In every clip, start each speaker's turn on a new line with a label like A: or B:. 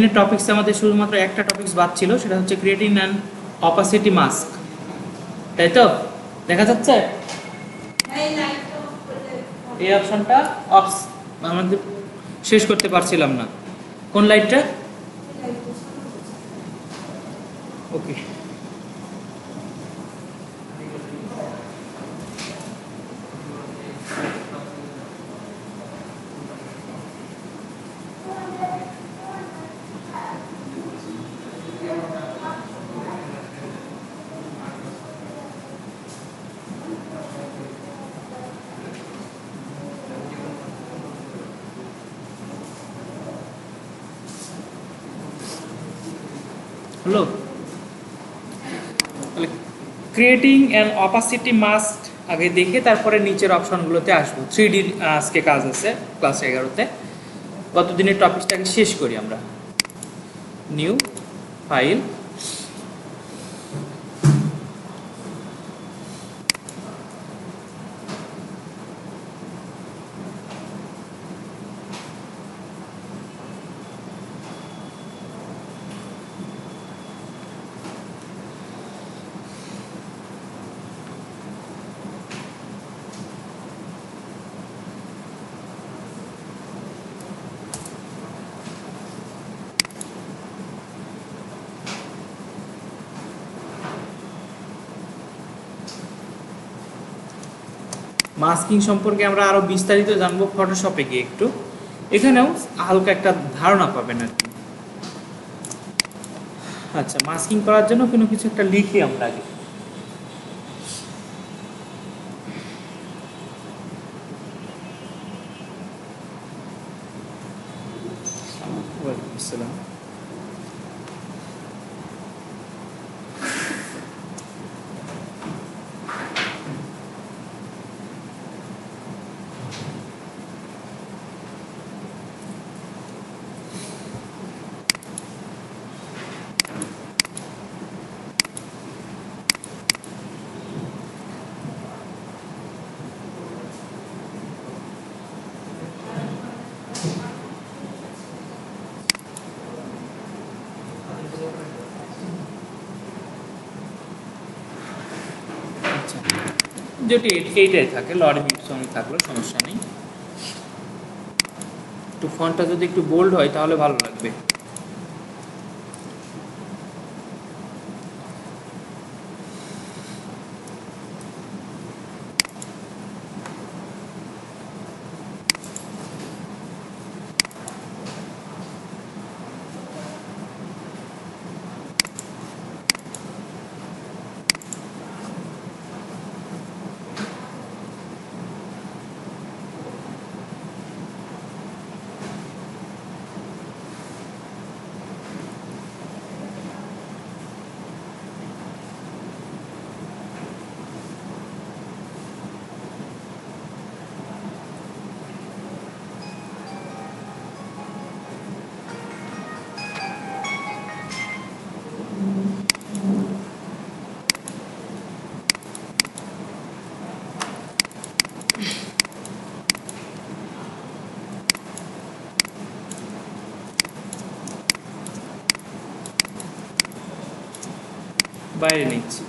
A: দিনের টপিকস আমাদের শুধুমাত্র একটা টপিকস বাদ ছিল, সেটা হচ্ছে ক্রিয়েটিং অ্যান্ড অপাসিটি মাস্ক, তাই তো? দেখা যাচ্ছে এই অপশনটা অফ আমাদের শেষ করতে পারছিলাম না। কোন লাইটটা? ওকে, হলো। তাহলে ক্রিয়েটিং অ্যান অপাসিটি মাস্ক আগে দেখে তারপরে নিচের অপশনগুলোতে আসবো। 3D আজকে কাজ আছে ক্লাস 11তে। গতদিনের টপিকটাকে শেষ করি আমরা। নিউ ফাইল, মাস্কিং সম্পর্কে আমরা আরো বিস্তারিত জানবো ফটোশপে গিয়ে। একটু এখানেও হালকা একটা ধারণা পাবেন আর কি। আচ্ছা, মাস্কিং করার জন্য কোনো কিছু একটা লিখি আমরা আগে। ওয়ালাইকুম আসসালাম। যেটি এইটাই থাকে, লরিম ইপসনই থাকলো, সমস্যা নেই। একটু ফন্টটা যদি একটু বোল্ড হয় তাহলে ভালো লাগবে। বাইরে নিচ্ছি,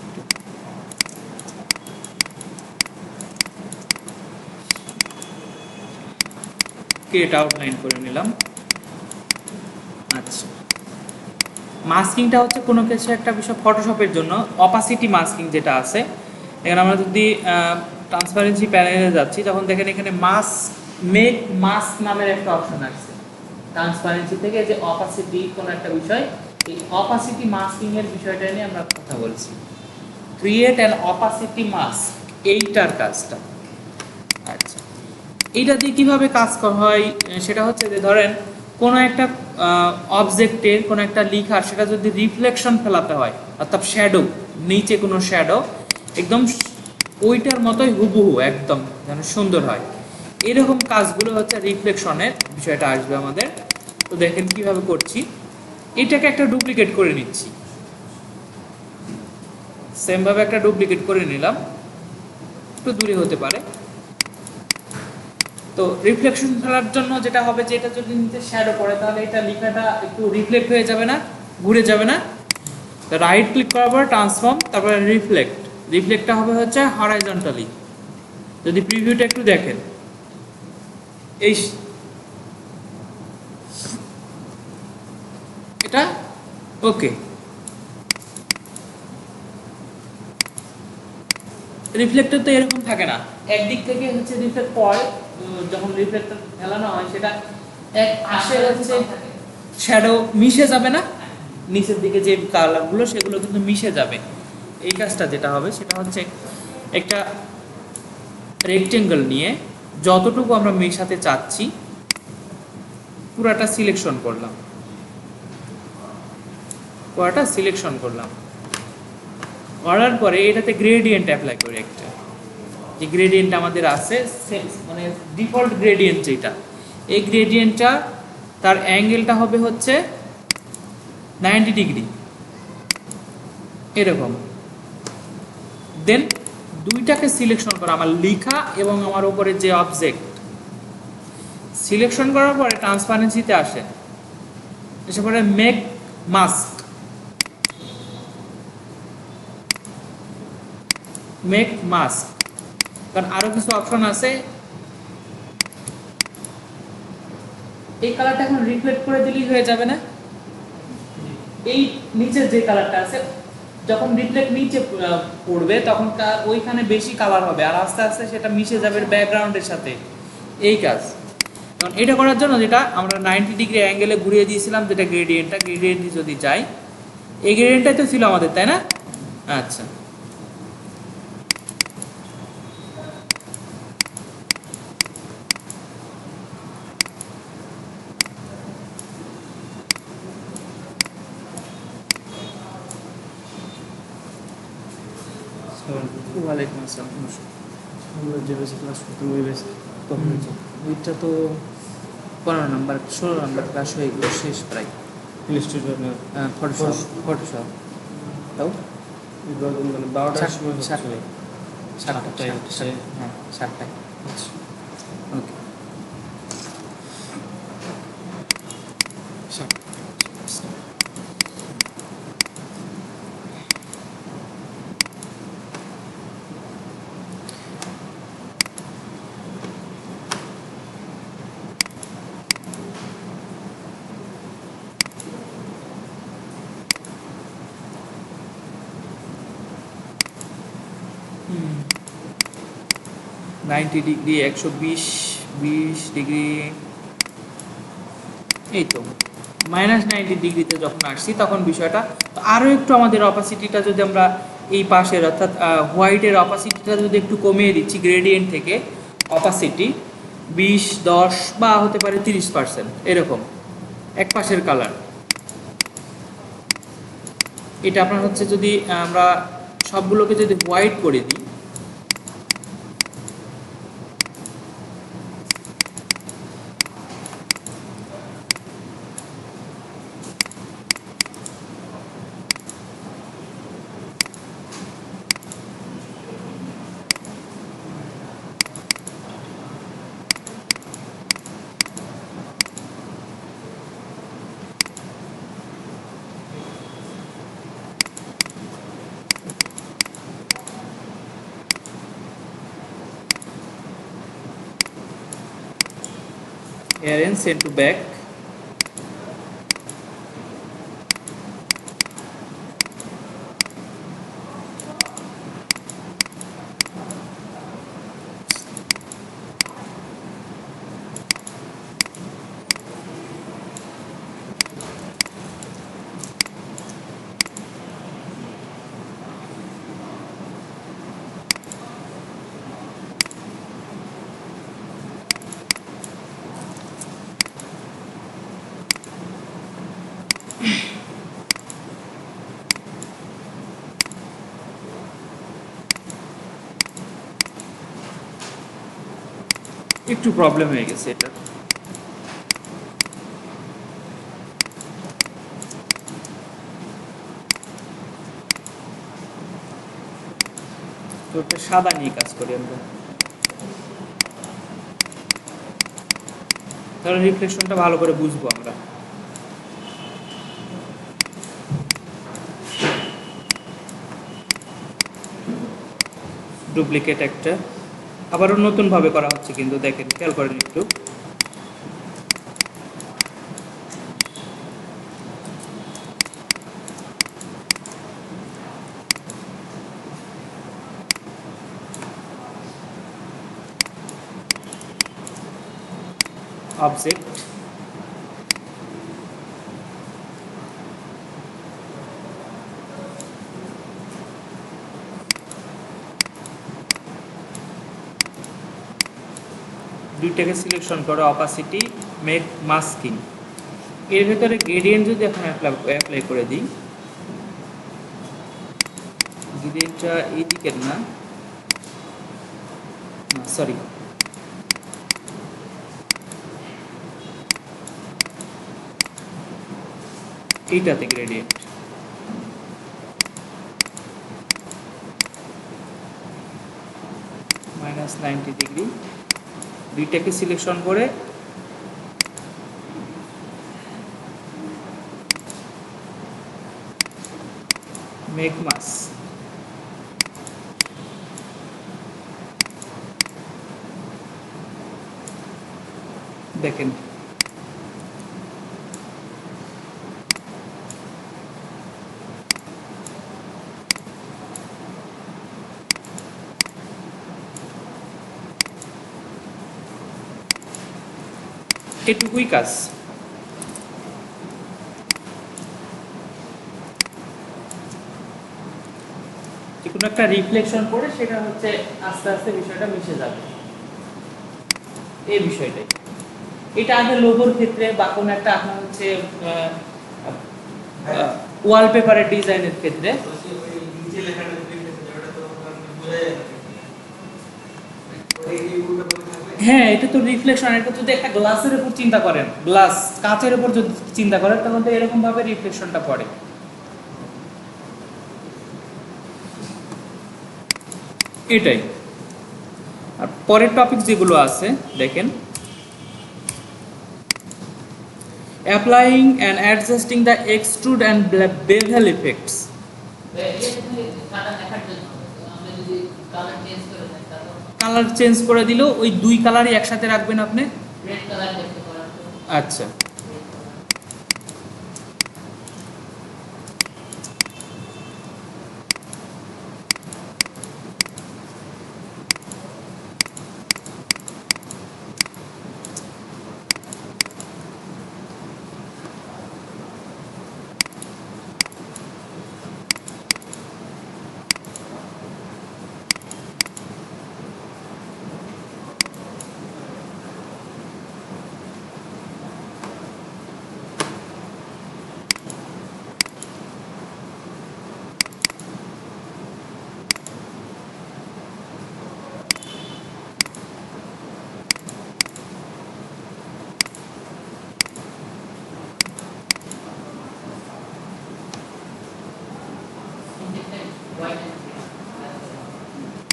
A: ক্রিয়েট আউটলাইন করে নিলাম। আচ্ছা, মাস্কিংটা হচ্ছে কোনো কিছু একটা বিষয় ফটোশপের জন্য অপাসিটি মাস্কিং যেটা আছে। এখানে আমরা যদি ট্রান্সপারেন্সি প্যানেলে যাচ্ছি, তখন দেখেন এখানে মেক মাস্ক নামের একটা অপশন আছে ট্রান্সপারেন্সি থেকে, যে অপাসিটি কোনো একটা বিষয়, এই অপাসিটি মাস্কিং এর বিষয়টা নিয়ে আমরা কথা বলছি। ক্রিয়েট অ্যান অপাসিটি মাস্ক, এইটার কাজটা। আচ্ছা, এইটা দিয়ে কীভাবে কাজ করা হয় সেটা হচ্ছে যে ধরেন কোনো একটা অবজেক্টের কোনো একটা লিখার, সেটা যদি রিফ্লেকশন ফেলাতে হয়, অর্থাৎ শ্যাডো, নিচে কোনো শ্যাডো একদম ওইটার মতোই হুবহু একদম যেন সুন্দর হয়, এরকম কাজগুলো হচ্ছে রিফ্লেকশনের বিষয়টা আসবে আমাদের। তো দেখেন কিভাবে করছি। এটাকে একটা ডুপ্লিকেট করে নিচ্ছি, সেমভাবে একটা ডুপ্লিকেট করে নিলাম, একটু দূরে হতে পারে। তো রিফ্লেকশন ফেলার জন্য যেটা হবে যে এটা যদি নিচে শ্যাডো পড়ে তাহলে এটা লেখাটা একটু রিফ্লেক্ট হয়ে যাবে না, ঘুরে যাবে না। তো রাইট ক্লিক করার পর ট্রান্সফর্ম, তারপরে রিফ্লেক্ট। রিফ্লেক্টটা হবে হচ্ছে হরাইজন্টালি। যদি প্রিভিউটা একটু দেখেন, এই এটা ওকে। রিফ্লেক্টর তো এরকম থাকে না, একদিক থেকে হচ্ছে রিফ্লেক্ট পড়ে, যখন রিফ্লেক্টর ফেলানো হয় সেটা এক পাশে হচ্ছে শ্যাডো মিশে যাবে না, নিচের দিকে যে কালারগুলো সেগুলো কিন্তু মিশে যাবে। এই কাজটা যেটা হবে সেটা হচ্ছে একটা রেক্টেঙ্গল নিয়ে যতটুকু আমরা মেশাতে চাচ্ছি পুরাটা সিলেকশন করলাম, করার পরে এটাতে গ্রেডিয়েন্ট অ্যাপ্লাই করি। একটা যে গ্রেডিয়েন্ট আমাদের আছে মানে ডিফল্ট গ্রেডিয়েন্ট যেটা, এই গ্রেডিয়েন্টটা তার অ্যাঙ্গেলটা হবে হচ্ছে 90 ডিগ্রি এরকম। দেন দুইটাকে সিলেকশন করা, আমার লেখা এবং আমার উপরে যে অবজেক্ট সিলেকশন করার পরে ট্রান্সপারেন্সিতে আসে, এসে পরে মেক মাস্ক, কারণ আরো কিছু অপশন আছে। এই কালারটা এখন রিফ্লেক্ট করে দিলেই হয়ে যাবে না, এই নিচের যে কালারটা আছে যখন রিফ্লেক্ট নিচে পড়বে তখন তার ওইখানে বেশি কালার হবে আর আস্তে আস্তে সেটা মিশে যাবে ব্যাকগ্রাউন্ডের সাথে। এই কাজ কারণ এটা করার জন্য যেটা আমরা 90 ডিগ্রি অ্যাঙ্গেলে ঘুরিয়ে দিয়েছিলাম, যেটা গ্রেডিয়েন্টে যদি যাই, এই গ্রেডিয়েন্টটাই তো ছিল আমাদের, তাই না? আচ্ছা, ওয়ালাইকুম আসসালাম।
B: আমরা যে বেশি ক্লাস করতাম ওই বেশি তখন
A: ওইটা তো 15 নাম্বার 16 নাম্বার ক্লাস হয়ে গেল, শেষ প্রায়।
B: ইনস্টিটিউটের
A: ফটোশপ তাও
B: মানে 12টার সময়
A: সাতটায়
B: হচ্ছে।
A: হ্যাঁ 7টায়। ওকে, নাইনটি ডিগ্রি 120 ডিগ্রি, এই তো -90 ডিগ্রিতে যখন আসছি তখন বিষয়টা আরও একটু আমাদের অপাসিটিটা যদি আমরা এই পাশের অর্থাৎ হোয়াইটের অপাসিটিটা যদি একটু কমিয়ে দিচ্ছি গ্রেডিয়েন্ট থেকে, অপাসিটি 20-10 বা হতে পারে 30% এরকম এক পাশের কালার। এটা আপনার হচ্ছে যদি আমরা সবগুলোকে যদি হোয়াইট করে দিই, arrange send to back, একটু প্রবলেম হয়ে গেছে এটা। তো একটা সাদা নিয়ে কাজ করি আমরা। তাহলে রিফ্লেকশনটা ভালো করে বুঝবো আমরা। ডুপ্লিকেট একটা আবারও নতুনভাবে করা হচ্ছে, কিন্তু দেখেন খেয়াল করেন একটু। অবজেক্ট, দুইটাকে সিলেকশন করো, অপাসিটি, মেক মাস্কিং। এর ভেতরে গ্রেডিয়েন্ট যদি এখন অ্যাপ্লাই করে দিই, গ্রেডিয়েন্টটা এই দিকের না, সরি, এইটাতে গ্রেডিয়েন্ট -90°, দুইটাকে সিলেকশন করে মেক মাস, দেখেন এটুকুই কাজ। যে কোনো একটা রিফ্লেকশন করে সেটা হচ্ছে আস্তে আস্তে বিষয়টা মিশে যাবে, এই বিষয়টাই। এটা আগে লোগোর ক্ষেত্রে বা কোনো একটা আপনার হচ্ছে ওয়ালপেপারের ডিজাইনের ক্ষেত্রে, হ্যাঁ এটা তো রিফ্লেকশন। এটা যদি একটা গ্লাসের উপর চিন্তা করেন, গ্লাস কাচের উপর যদি চিন্তা করেন, তখন তো এরকম ভাবে রিফ্লেকশনটা পড়ে। এটাই। আর পরের টপিক যেগুলো আছে দেখেন, applying and adjusting the extrude and bevel effects. Colour change করে দিলেও ওই দুই কালারই একসাথে রাখবেন আপনি। আচ্ছা,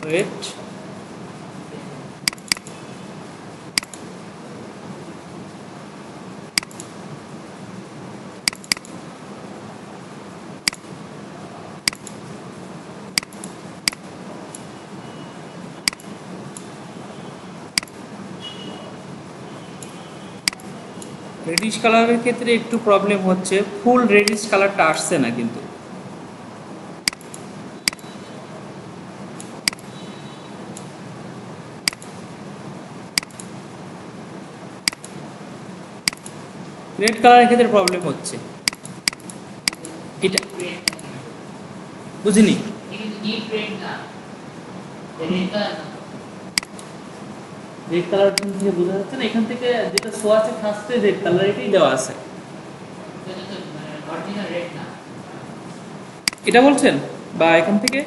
A: ওয়েট, রেডিশ কালারের ক্ষেত্রে একটু প্রবলেম হচ্ছে, ফুল রেডিশ কালারটা আসছে না কিন্তু। রেড কালারের ক্ষেত্রে প্রবলেম হচ্ছে, এটা বুঝিনি। রেড কালার থেকে বোঝা যাচ্ছে না, এখান থেকে যেটা শো আছে ফার্স্টে রেড কালার, এটাই দেওয়া আছে। এটা বলছেন, বা এখান থেকে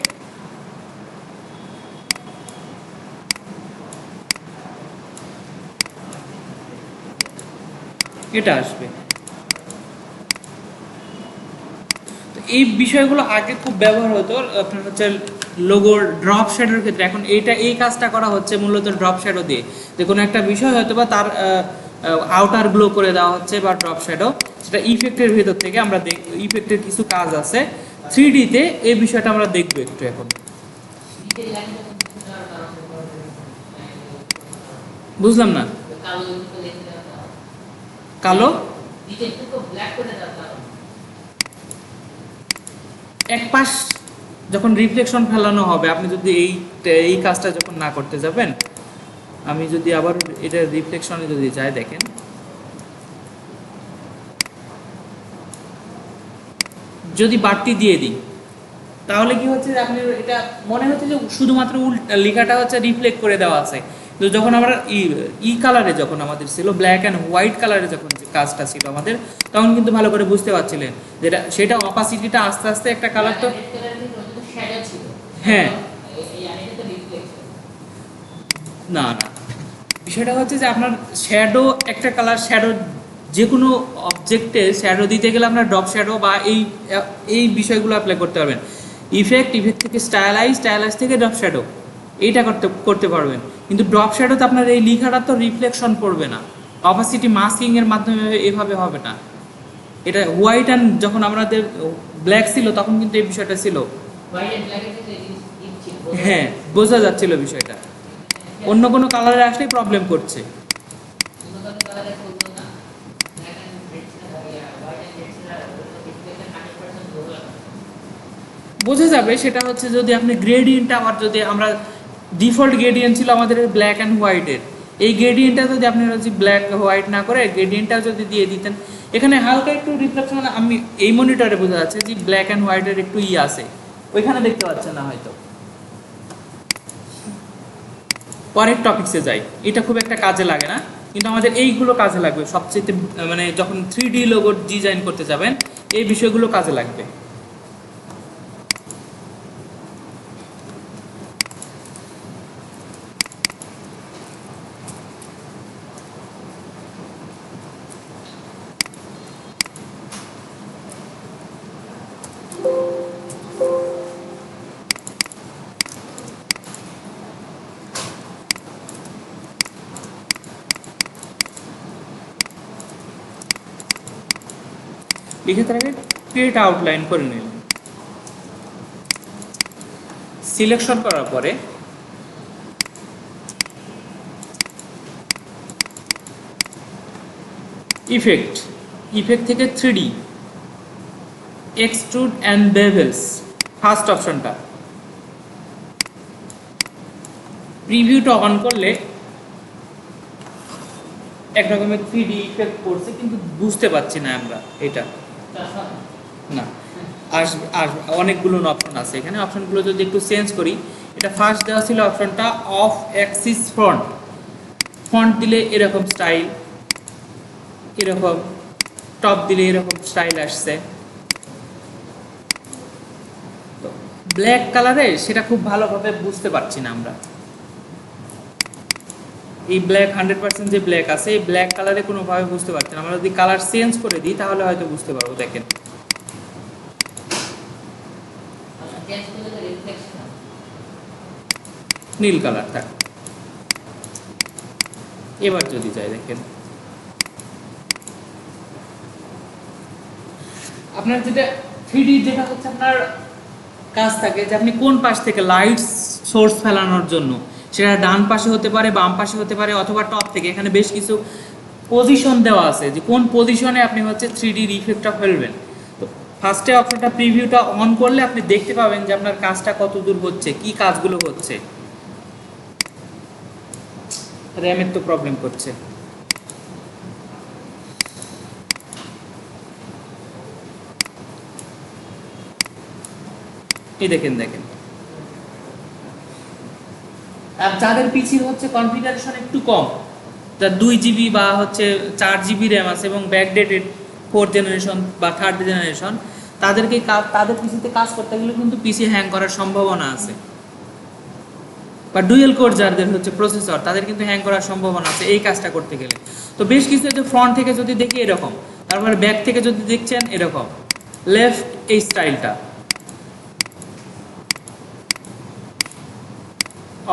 A: এটা আসবে। এই বিষয়গুলো আগে খুব ব্যবহার হতো আপনার হচ্ছে লোগোর ড্রপ শ্যাডোর ক্ষেত্রে। এখন এইটা এই কাজটা করা হচ্ছে মূলত ড্রপ শ্যাডো দিয়ে, যে কোনো একটা বিষয় হয়তো বা তার আউটার গ্লো করে দেওয়া হচ্ছে বা ড্রপ শ্যাডো, সেটা ইফেক্টের ভেতর থেকে আমরা ইফেক্টের কিছু কাজ আছে 3D-তে, এই বিষয়টা আমরা দেখবো একটু এখন। বুঝলাম না। কালো এক পাশ যখন রিফ্লেকশন ফেলানো হবে, আপনি যদি এই কাজটা যখন না করতে যাবেন, আমি যদি আবার এটা রিফ্লেকশনে যদি যাই, দেখেন যদি বাড়তি দিয়ে দিই তাহলে কি হচ্ছে যে আপনি এটা মনে হচ্ছে যে শুধুমাত্র লেখাটা হচ্ছে রিফ্লেক্ট করে দেওয়া আছে, তো যখন আমরা কালারে যখন আমাদের ছিল ব্ল্যাক অ্যান্ড হোয়াইট কালারে যখন যে কাজটা ছিল আমাদের, তখন কিন্তু ভালো করে বুঝতে পারছিলেন যেটা সেটা অপাসিটিটা আস্তে আস্তে একটা কালার তো হ্যাঁ না না, বিষয়টা হচ্ছে যে আপনার শ্যাডো একটা কালার শ্যাডো যে কোনো অবজেক্টে শ্যাডো দিতে গেলে আপনার ড্রপ শ্যাডো বা এই বিষয়গুলো অ্যাপ্লাই করতে পারবেন। ইফেক্ট থেকে স্টাইলাইজ থেকে ড্রপ শ্যাডো এইটা করতে পারবেন, কিন্তু ড্রপ শ্যাডোতে আপনার এই লেখাটা তো রিফ্লেকশন পড়বে না, অপাসিটি মাস্কিং এর মাধ্যমে এভাবে হবে না। এটা হোয়াইট অ্যান্ড যখন আমাদের ব্ল্যাক ছিল তখন কিন্তু এই বিষয়টা ছিল, হ্যাঁ বোঝা যাচ্ছিল বিষয়টা, অন্য কোনো কালারে আসলেই প্রবলেম করছে। বোঝা যাবে সেটা হচ্ছে যদি আপনি গ্রেডিয়েন্টটা আবার যদি আমরা ডিফল্ট গ্রেডিয়েন্ট ছিল আমাদের ব্ল্যাক অ্যান্ড হোয়াইটের, এই গ্রেডিয়েন্টটা যদি আপনি হচ্ছে ব্ল্যাক হোয়াইট না করে গ্রেডিয়েন্টটাও যদি দিয়ে দিতেন, এখানে হালকা একটু রিফ্লেকশন আমি এই মনিটরে বোঝা যাচ্ছে যে ব্ল্যাক অ্যান্ড হোয়াইটের একটু আছে, ওইখানে দেখতে পাচ্ছেন না হয়তো। পরের টপিকসে যাই, এটা খুব একটা কাজে লাগে না কিন্তু আমাদের এইগুলো কাজে লাগবে সবচেয়ে, মানে যখন 3D লোগো ডিজাইন করতে যাবেন এই বিষয়গুলো কাজে লাগবে। লিখে তার আগে ক্রিয়েট আউটলাইন করে নিন, সিলেকশন করার পরে ইফেক্ট থেকে 3D এক্সট্রুড অ্যান্ড বেভেলস ফার্স্ট অপশনটা, প্রিভিউটা অন করলে এক রকমের 3D ইফেক্ট করছে কিন্তু বুঝতে পারছি না আমরা এটা না। অনেকগুলো অপশন আছে এখানে, অপশনগুলো যদি একটু চেঞ্জ করি, এটা ফার্স্ট দেওয়া ছিল অপশনটা অফ অ্যাক্সিস ফন্ট দিলে এরকম স্টাইল, এরকম টপ দিলে এরকম স্টাইল আসছে, তো ব্ল্যাক কালারে সেটা খুব ভালোভাবে বুঝতে পারছি না আমরা। এই ব্ল্যাক 100% যে ব্ল্যাক আছে এই ব্ল্যাক কালারে কোনোভাবে বুঝতে পারছি না, আমরা যদি কালার চেঞ্জ করে দিই তাহলে হয়তো বুঝতে পারবো। দেখেন নীল কালার থাক, এবার যদি যাই দেখেন আপনার যেটা 3D যেটা হচ্ছে আপনার কাজ থাকে যে আপনি কোন পাশ থেকে লাইট সোর্স ফেলানোর জন্য, সেটা ডান পাশে হতে পারে বাম পাশে হতে পারে অথবা টপ থেকে, এখানে বেশ কিছু পজিশন দেওয়া আছে যে কোন পজিশনে আপনি হচ্ছে 3D ইফেক্টটা ফেলবেন। তো ফার্স্টে অপশনটা প্রিভিউটা অন করলে আপনি দেখতে পাবেন যে আপনার কাজটা কত দূর হচ্ছে, কি কাজগুলো হচ্ছে। র্যামের তো প্রবলেম করছে, এই দেখেন আর যাদের পিসির হচ্ছে কনফিগারেশন একটু কম, যার 2 GB বা হচ্ছে 4 GB র্যাম আছে এবং ব্যাকডেটেড 4th জেনারেশন বা 3rd জেনারেশন, তাদের পিসিতে কাজ করতে গেলে কিন্তু পিসি হ্যাং করার সম্ভাবনা আছে, বা ডুয়েল কোর যাদের হচ্ছে প্রসেসর তাদের কিন্তু হ্যাং করার সম্ভাবনা আছে এই কাজটা করতে গেলে। তো বেশ কিছু ফ্রন্ট থেকে যদি দেখি এরকম, তারপরে ব্যাক থেকে যদি দেখছেন এরকম, লেফট এই স্টাইলটা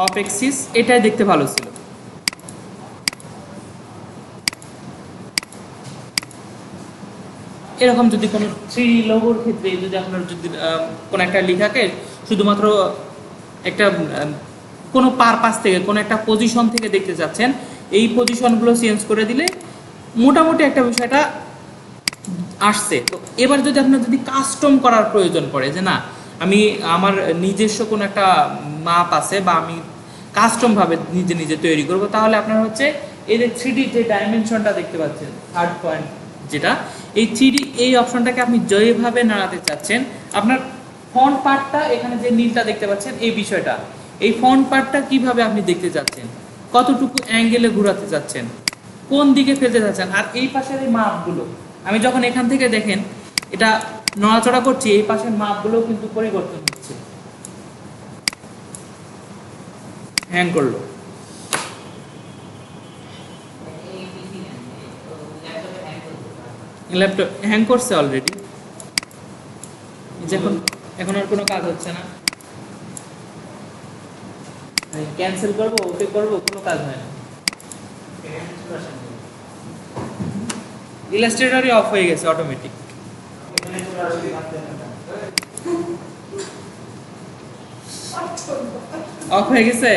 A: অফ এক্সিস, এটাই দেখতে ভালো ছিল। এরকম যদি কোনো 3D লোগোর ক্ষেত্রে যদি আপনার যদি কোনো একটা লেখাকে শুধুমাত্র একটা কোনো পারপাস থেকে কোনো একটা পজিশন থেকে দেখতে চাচ্ছেন, এই পজিশনগুলো চেঞ্জ করে দিলে মোটামুটি একটা বিষয়টা আসছে। তো এবার যদি আপনার যদি কাস্টম করার প্রয়োজন পড়ে যে না আমি আমার নিজস্ব কোনো একটা মাপ আছে বা আমি কাস্টমভাবে নিজে নিজে তৈরি করব, তাহলে আপনার হচ্ছে এই যে 3D যে ডাইমেনশনটা দেখতে পাচ্ছেন থার্ড পয়েন্ট যেটা, এই 3D এই অপশনটাকে আপনি যেভাবে নাড়াতে চাচ্ছেন, আপনার ফন্ট পার্টটা এখানে যে নীলটা দেখতে পাচ্ছেন এই বিষয়টা, এই ফন্ট পার্টটা কিভাবে আপনি দেখতে চাচ্ছেন, কতটুকু অ্যাঙ্গেলে ঘোরাতে চাচ্ছেন, কোন দিকে ফেলতে চাচ্ছেন, আর এই পাশের এই মাপগুলো আমি যখন এখান থেকে দেখেন এটা নড়াচড়া করছি, এই পাশের মাপগুলো কিন্তু পরিবর্তন হচ্ছে। হ্যাং করলো, ল্যাপটপ হ্যাং করছে অলরেডি, এখন এখন আর কোনো কাজ হচ্ছে না, ক্যান্সেল করবো ওকে করবো কোনো কাজ হয় না, ইলাস্ট্রেটরই অফ হয়ে গেছে অটোমেটিক। অফ হয়ে গেছে,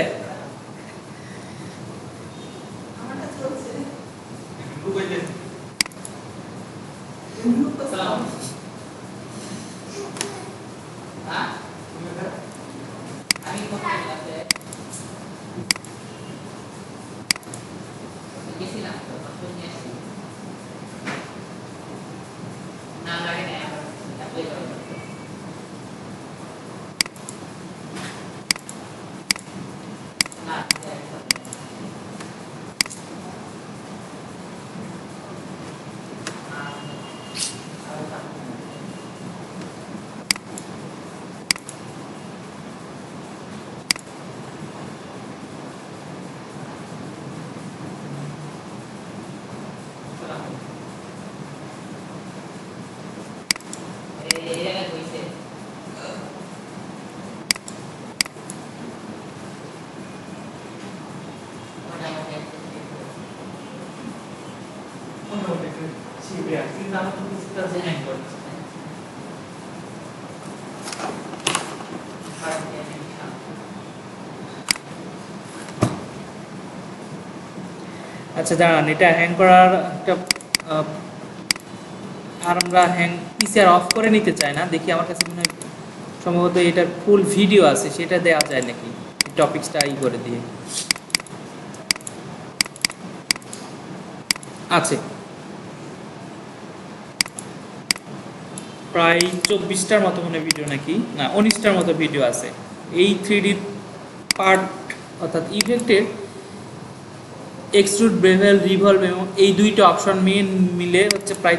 A: আচ্ছা দাঁড়ান, এটা হ্যাং করার একটা আর আমরা হ্যাং পিসি আর অফ করে নিতে চাই না, দেখি আমার কাছে মনে হয় সম্ভবত এটার ফুল ভিডিও আছে সেটা দেওয়া যায় নাকি, টপিকসটা ই করে দিয়ে আছে, প্রায় 24টার মতো মনে ভিডিও নাকি না 19টার মতো ভিডিও আছে এই 3D পার্ট অর্থাৎ ইফেক্টের এক্সট্রুড, বেভেল, রিভলভ এবং এই দুইটা অপশন মিলে হচ্ছে প্রায়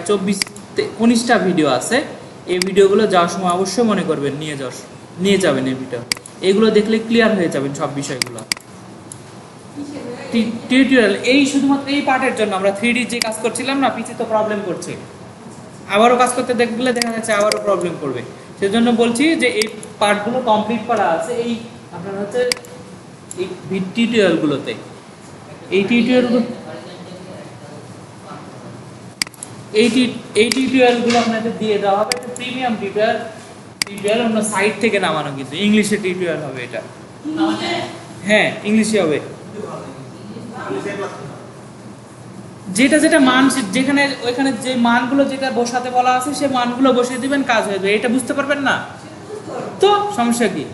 A: 19টা ভিডিও আছে। এই ভিডিওগুলো যাওয়ার সময় অবশ্যই মনে করবেন নিয়ে যাবেন এই ভিডিও, এগুলো দেখলে ক্লিয়ার হয়ে যাবেন সব বিষয়গুলো। টিউটোরিয়াল এই শুধুমাত্র এই পার্টের জন্য আমরা 3D যে কাজ করছিলাম না, পিছে তো প্রবলেম করছে, আবারও কাজ করতে দেখলে দেখা যাচ্ছে আবারও প্রবলেম করবে, সেজন্য বলছি যে এই পার্টগুলো কমপ্লিট করা আছে এই আপনার হচ্ছে এই টিউটোরিয়ালগুলোতে, এই টিউটোরিয়ালগুলো আপনাদের দিয়ে দেওয়া হবে, একটা প্রিমিয়াম টিউটোরিয়াল অন্য সাইট থেকে নামানো, কিন্তু ইংলিশে টিউটোরিয়াল হবে এটা, হ্যাঁ ইংলিশে হবে, যেটা যেটা মান যেখানে ওইখানে যে মানগুলো যেটা বসাতে বলা আছে সে মানগুলো বসিয়ে দিবেন, কাজ হয়ে যাবে। এটা বুঝতে পারবেন না তো সমস্যা কি?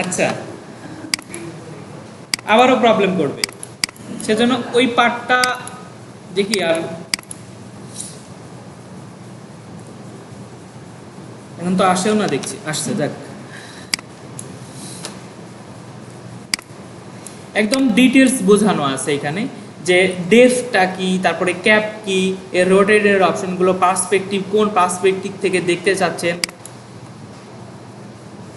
A: আচ্ছা, আবারও প্রবলেম করবে, সেজন্য ওই পার্টটা দেখি। আর এখন তো আসেও না, দেখছি আসছে, যাক একদম ডিটেলস বোঝানো আছে এখানে যে ডেপথটা কি, তারপরে ক্যাপ কি, এর রোটেটের অপশনগুলো, পার্সপেক্টিভ কোন পার্সপেক্টিভ থেকে দেখতে চাচ্ছেন,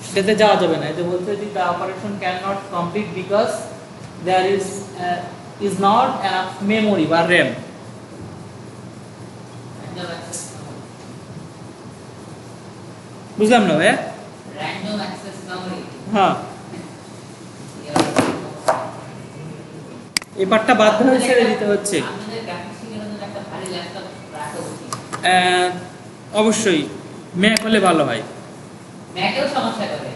A: সেটাতে যাওয়া যাবে না। এই যে বলছে যে the operation can not complete because there is not enough memory বা র্যাম। বুঝলাম না ভাইয়া?
C: random access memory
A: হ্যাঁ, এই পার্টটা বাধ্য হয়ে ছেড়ে দিতে হচ্ছে।
C: আমাদের গ্রাফিক্স শিখানোর ল্যাপটপ রাখা উচিত?
A: অবশ্যই ম্যাক হলে ভালো হয়।
C: ম্যাকেও সমস্যা করে,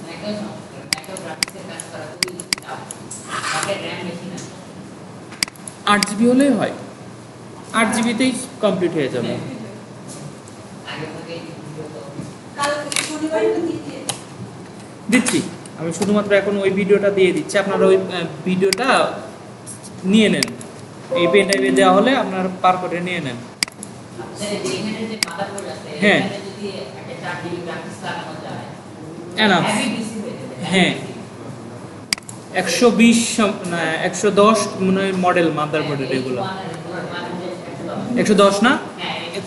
C: ম্যাকেও সমস্যা করে, ম্যাকেও গ্রাফিক্সের কাজ করা খুবই টাফ। ম্যাকের র্যাম বেশি না।
A: 8 GB হলেই হয়, 8 GB-তেই কমপ্লিট হয়ে যাবে।
C: আগে থেকেই ভিডিও তো
D: কাল শনিবারই তো দিয়ে দিয়ে
A: দিচ্ছি, আমি শুধুমাত্র এখন ওই ভিডিওটা দিয়ে দিচ্ছি, আপনারা ওই ভিডিওটা নিয়ে নেন। এই পেন ড্রাইভে দেওয়া হলে আপনারা পার করে নিয়ে নেন।
C: আপনাদের যেখানে যে মাদারবোর্ড আছে
A: হ্যাঁ।
C: এখানে যদি একটা 4 GB গ্রাফিক্স লাগানো যায়
A: Enough।
C: হেভি পিসি হয়ে যাবে।
A: হ্যাঁ। 120 না 110 মনে হয় মডেল মাদারবোর্ডের এগুলো। 110 না?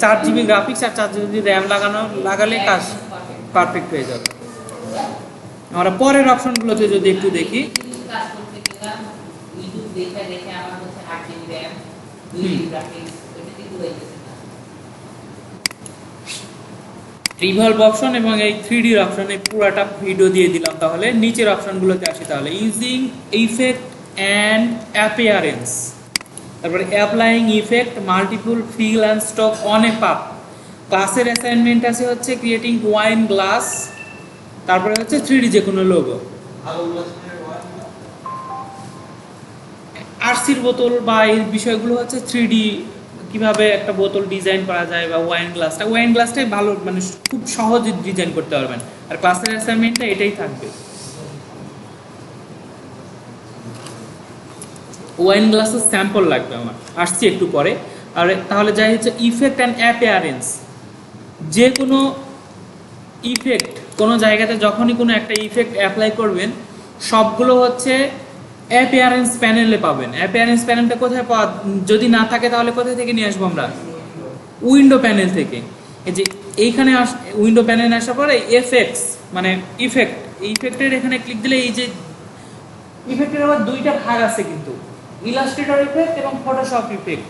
A: 4 GB গ্রাফিক্স আর 4 GB র্যাম লাগালে কাজ পারফেক্ট হয়ে যাবে। আমরা পরের অপশনগুলোতে যদি একটু দেখি,
C: কাজ করতে গেলাম ইউটিউব দেখে দেখে আমার হচ্ছে 8 GB র‍্যাম 2 GB গ্রাফিক্স এটা কি দুই গেছে না।
A: রিভলভ অপশন এবং এই 3D অপশনে পুরাটা ভিডিও দিয়ে দিলাম। তাহলে নিচের অপশনগুলোতে আসি। তাহলে ইউজিং ইফেক্ট অ্যান্ড অ্যাপিয়ারেন্স, তারপরে applying effect multiple fill and stroke on a path. ক্লাসের অ্যাসাইনমেন্ট আছে হচ্ছে ক্রিয়েটিং ওয়াইন গ্লাস, তারপরে হচ্ছে 3D যে কোনো লোগো। আরসির বোতল বা এই বিষয়গুলো হচ্ছে 3D কিভাবে একটা বোতল ডিজাইন করা যায়, বা ওয়াইন গ্লাসটাই ভালো, মানে খুব সহজে ডিজাইন করতে পারবেন। আর ক্লাসের অ্যাসাইনমেন্টটা এটাই থাকবে। ওয়াইন গ্লাসের স্যাম্পল লাগবে আমার, আসছি একটু পরে। আর তাহলে যাই হচ্ছে ইফেক্ট অ্যান্ড অ্যাপিয়ারেন্স। যে কোনো ইফেক্ট কোনো জায়গাতে যখনই কোনো একটা ইফেক্ট অ্যাপ্লাই করবেন, সবগুলো হচ্ছে অ্যাপিয়ারেন্স প্যানেলে পাবেন। অ্যাপিয়ারেন্স প্যানেলটা কোথায় পাওয়া, যদি না থাকে তাহলে কোথায় থেকে নিয়ে আসবো আমরা? উইন্ডো প্যানেল থেকে। এই যে এইখানে উইন্ডো প্যানেলে আসার পরে এফএক্স মানে ইফেক্ট, ইফেক্টের এখানে ক্লিক দিলে এই যে ইফেক্টের আবার দুইটা ভাগ আছে কিন্তু, ইলাস্ট্রেটর ইফেক্ট এবং ফটোশপ ইফেক্ট।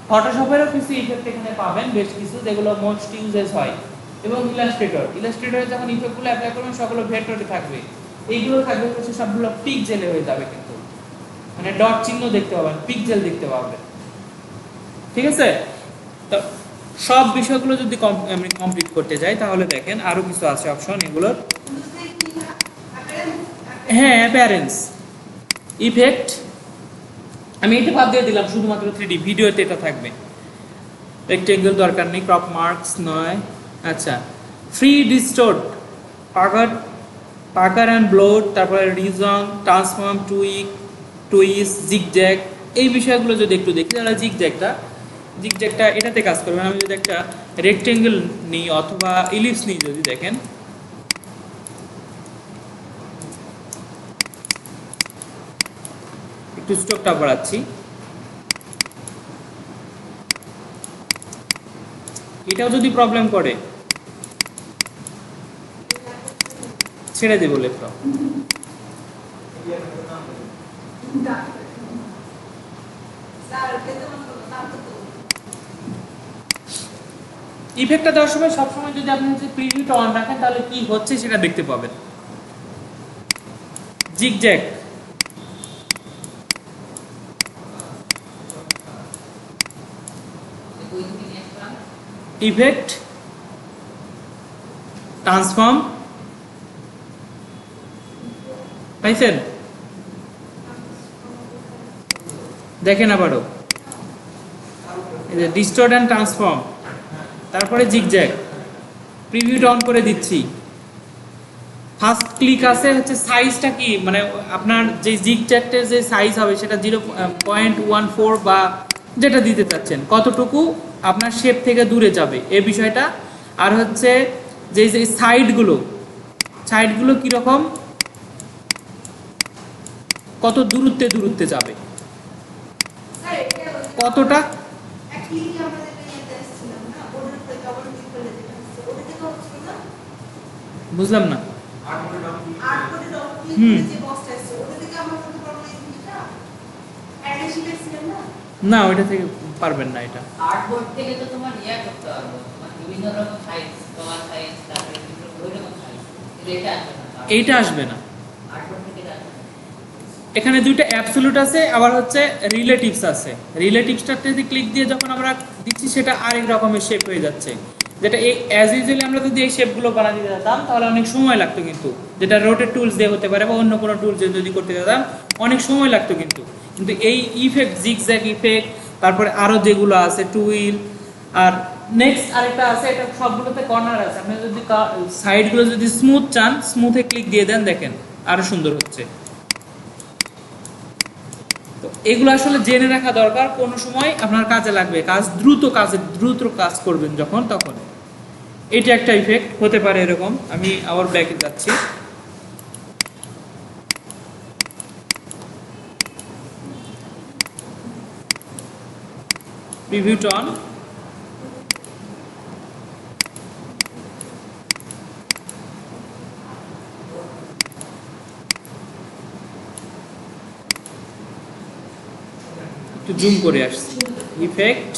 A: ফটোশপেরও কিছু ইফেক্ট এখানে পাবেন, বেশ কিছু, যেগুলো মোস্ট ইউজেস হয়। এবং ইলাস্ট্রেটরে যখন ইফেক্টগুলো অ্যাপ্লাই করবেন সবগুলো ভেক্টরে থাকবে। এইগুলো থাকবে হচ্ছে সবগুলো পিক্সেলে হয়ে যাবে, কিন্তু মানে ডট চিহ্ন দেখতে পাবেন, পিক্সেল দেখতে পাবেন। ঠিক আছে? তো সব বিষয়গুলো যদি আমি কমপ্লিট করতে যাই, তাহলে দেখেন আরো কিছু আছে অপশন এগুলোর। হ্যাঁ, অ্যাপিয়ারেন্স, ইফেক্ট, আমি এটা বাদ দিয়ে দিলাম, শুধুমাত্র 3D ভিডিওতে এটা থাকবে। রেক্টেঙ্গেল দরকার নেই, ক্রপ মার্কস নয়। আচ্ছা, ফ্রি ডিস্টোর্ট, পাকার অ্যান্ড ব্লোড, তারপরে রিজন, ট্রান্সফর্ম, টুইস, জিগজ্যাগ, এই বিষয়গুলো যদি একটু দেখি, তাহলে জিগজ্যাগটা এটাতে কাজ করবে। আমি যদি একটা রেক্টেঙ্গেল নিই অথবা ইলিপস নিই, যদি দেখেন একটু স্ট্রোকটা বাড়াচ্ছি, এটাও যদি প্রবলেম করে ছেড়ে দেবো ল্যাপটপ। ইফেক্টটা দেওয়ার সময় সবসময় যদি আপনি হচ্ছে প্রিভিউটা অন রাখেন, তাহলে কি হচ্ছে সেটা দেখতে পাবেন। জিগজ্যাগ, ইফেক্ট, ট্রান্সফর্ম, পাইছেন? দেখেন আবারও, এই যে ডিস্টর্ট অ্যান্ড ট্রান্সফর্ম, তারপরে জিগজ্যাগ। প্রিভিউটা অন করে দিচ্ছি। ফার্স্ট ক্লিক আছে হচ্ছে সাইজটা কি, মানে আপনার যে জিগজ্যাগের যে সাইজ হবে সেটা 0.14 বা যেটা দিতে চাচ্ছেন, কতটুকু আপনার শেপ থেকে দূরে যাবে এই বিষয়টা। আর হচ্ছে যে সাইডগুলো কীরকম, কত দূরত্বে যাবে, কতটা। বুঝলাম না। না, ওইটা থেকে পারবেন না। এটা
C: আর্টবোর্ড থেকে তো তোমার করতে পারবো, মানে বিভিন্ন রকম সাইজ, তোমার সাইজ, তারপরে বিভিন্ন ওই রকম সাইজ, কিন্তু এটা আসবে না।
A: এইটা আসবে না।
C: আর্টবোর্ড থেকে আসবে না।
A: এখানে দুইটা অ্যাবসলিউট আছে, আবার হচ্ছে রিলেটিভস আছে। রিলেটিভসটাতে ক্লিক দিয়ে যখন আমরা দিচ্ছি সেটা আরেক রকমের শেপ হয়ে যাচ্ছে, যেটা এই অ্যাজ ইউজুয়ালি আমরা যদি এই শেপগুলো বানাতে যেতাম তাহলে অনেক সময় লাগতো, কিন্তু যেটা রোটেট টুলস দিয়ে হতে পারে বা অন্য কোনো টুলস দিয়ে যদি করতে যেতাম অনেক সময় লাগতো। কিন্তু এই ইফেক্ট, জিগজ্যাগ ইফেক্ট, তারপরে আরও যেগুলো আছে টুইল, আর নেক্সট আরেকটা আছে, এটা সবগুলোতে কর্নার আছে। আপনি যদি সাইডগুলো যদি স্মুথ চান, স্মুথে ক্লিক দিয়ে দেন, দেখেন আরও সুন্দর হচ্ছে। তো এগুলো আসলে জেনে রাখা দরকার, কোনো সময় আপনার কাজে লাগবে, দ্রুত কাজ করবেন যখন তখন। এটা একটা ইফেক্ট হতে পারে এরকম। আমি আবার ব্যাকে যাচ্ছি, প্রিভিউ অন, একটু জুম করে আসছি, effect,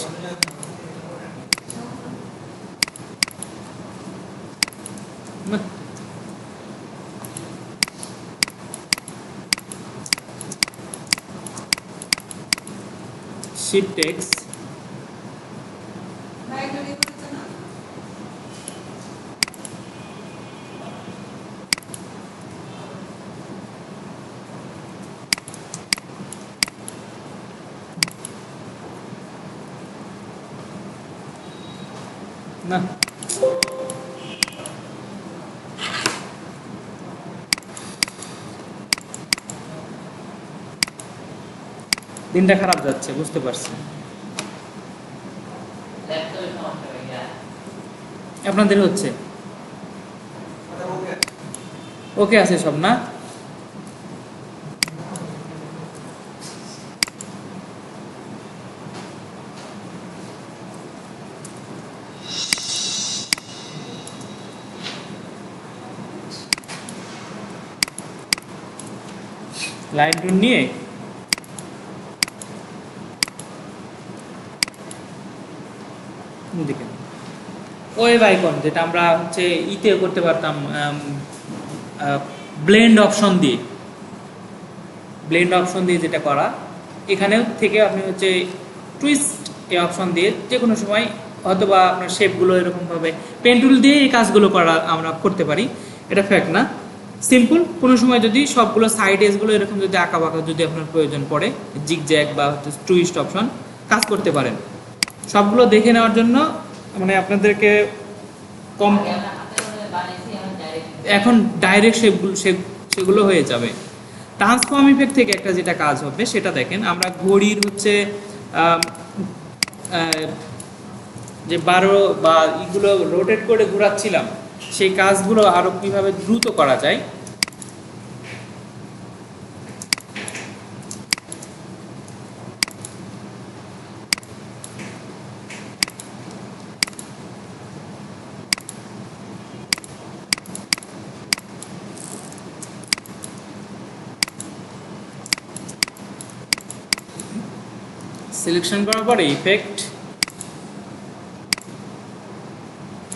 A: sheet text,
D: bag ready করেছে না?
A: না দিনটা খারাপ যাচ্ছে বুঝতে পারছি।
C: ল্যাপটপের সমস্যা হয়ে যায়।
A: আপনাদের হচ্ছে ওকে আছে সব না? লাইন টুল নিয়ে দেখেন ওয়েব আইকন, যেটা আমরা হচ্ছে ইতে করতে পারতাম ব্লেন্ড অপশন দিয়ে যেটা করা, এখানেও থেকে আপনি হচ্ছে টুইস্ট এই অপশন দিয়ে যে কোনো সময় হয়তো বা আপনার শেপগুলো এরকমভাবে পেন টুল দিয়ে এই কাজগুলো আমরা করতে পারি। এটা ফ্যাক্ট না, সিম্পল। কোনো সময় যদি সবগুলো সাইড এজগুলো এরকম যদি আঁকা বাঁকা যদি আপনার প্রয়োজন পড়ে, জিগজ্যাগ বা হচ্ছে টুইস্ট অপশন কাজ করতে পারেন। সবগুলো দেখে নেওয়ার জন্য মানে আপনাদেরকে কম,
C: আগে আমরা হাতের মধ্যে বানিয়েছি, এখন
A: এখন ডাইরেক্ট সেগুলো হয়ে যাবে। ট্রান্সফর্ম ইফেক্ট থেকে একটা যেটা কাজ হবে সেটা দেখেন, আমরা ঘড়ির হচ্ছে যে 12 বা এগুলো রোটেট করে ঘোরাচ্ছিলাম, সেই কাজগুলো আরো কিভাবে দ্রুত করা যায়। সিলেকশন করার পরে ইফেক্ট,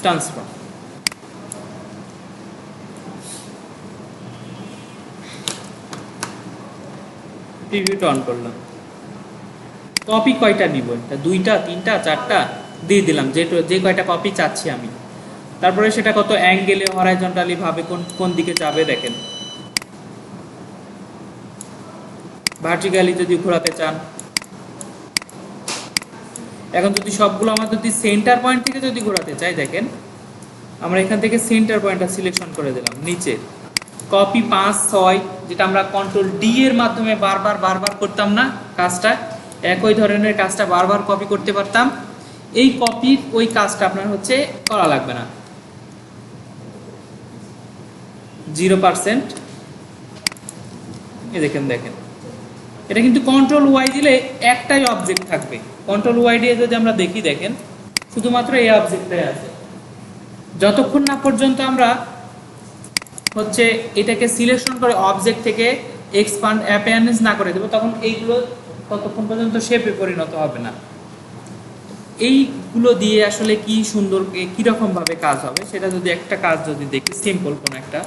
A: ট্রান্সফর্ম, প্রিভিউটা অন করলাম। কপি কয়টা নিব, এটা 2টা 3টা 4টা দিয়ে দিলাম, যে কয়টা কপি চাচ্ছি আমি। তারপরে সেটা কত অ্যাঙ্গেলে হরাইজন্টালি ভাবে কোন দিকে যাবে দেখেন। ভার্টিক্যালি যদি ঘোরাতে চান, এখন যদি সবগুলো আমরা যদি সেন্টার পয়েন্ট থেকে যদি ঘোরাতে চাই, দেখেন আমরা এখান থেকে সেন্টার পয়েন্টটা সিলেকশন করে দিলাম নিচে, কপি 5 6, যেটা আমরা কন্ট্রোল ডি এর মাধ্যমে বারবার করতাম না কাজটা, একই ধরনের কাজটা বারবার কপি করতে পারতাম। এই কপির ওই কাজটা আপনার হচ্ছে করা লাগবে না, 0%। এই দেখেন এটা কিন্তু কন্ট্রোল ওয়াই দিলে একটাই অবজেক্ট থাকবে। কন্ট্রোল ওয়াই দিয়ে যদি আমরা দেখি, দেখেন শুধুমাত্র এই অবজেক্টটাই আছে। যতক্ষণ না পর্যন্ত আমরা হচ্ছে এটাকে সিলেকশন করে অবজেক্ট থেকে এক্সপান্ড অ্যাপিয়ারেন্স না করে দেবো, তখন এইগুলো ততক্ষণ পর্যন্ত শেপে পরিণত হবে না। এইগুলো দিয়ে আসলে কি সুন্দর কিরকম ভাবে কাজ হবে সেটা যদি একটা কাজ যদি দেখি, সিম্পল কোন একটা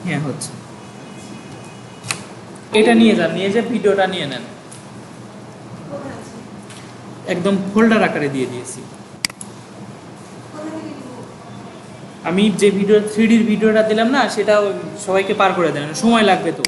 A: হ্যাঁ হচ্ছে। এটা নিয়ে যান, নিয়ে যে ভিডিওটা নিয়ে নেন,
D: কোথায় আছে?
A: একদম ফোল্ডার আকারে দিয়ে দিয়েছি।
D: কোথা থেকে নিব?
A: আমি যে ভিডিও 3Dর ভিডিওটা দিলাম না, সেটা সবাইকে পার করে দেন, সময় লাগবে তো।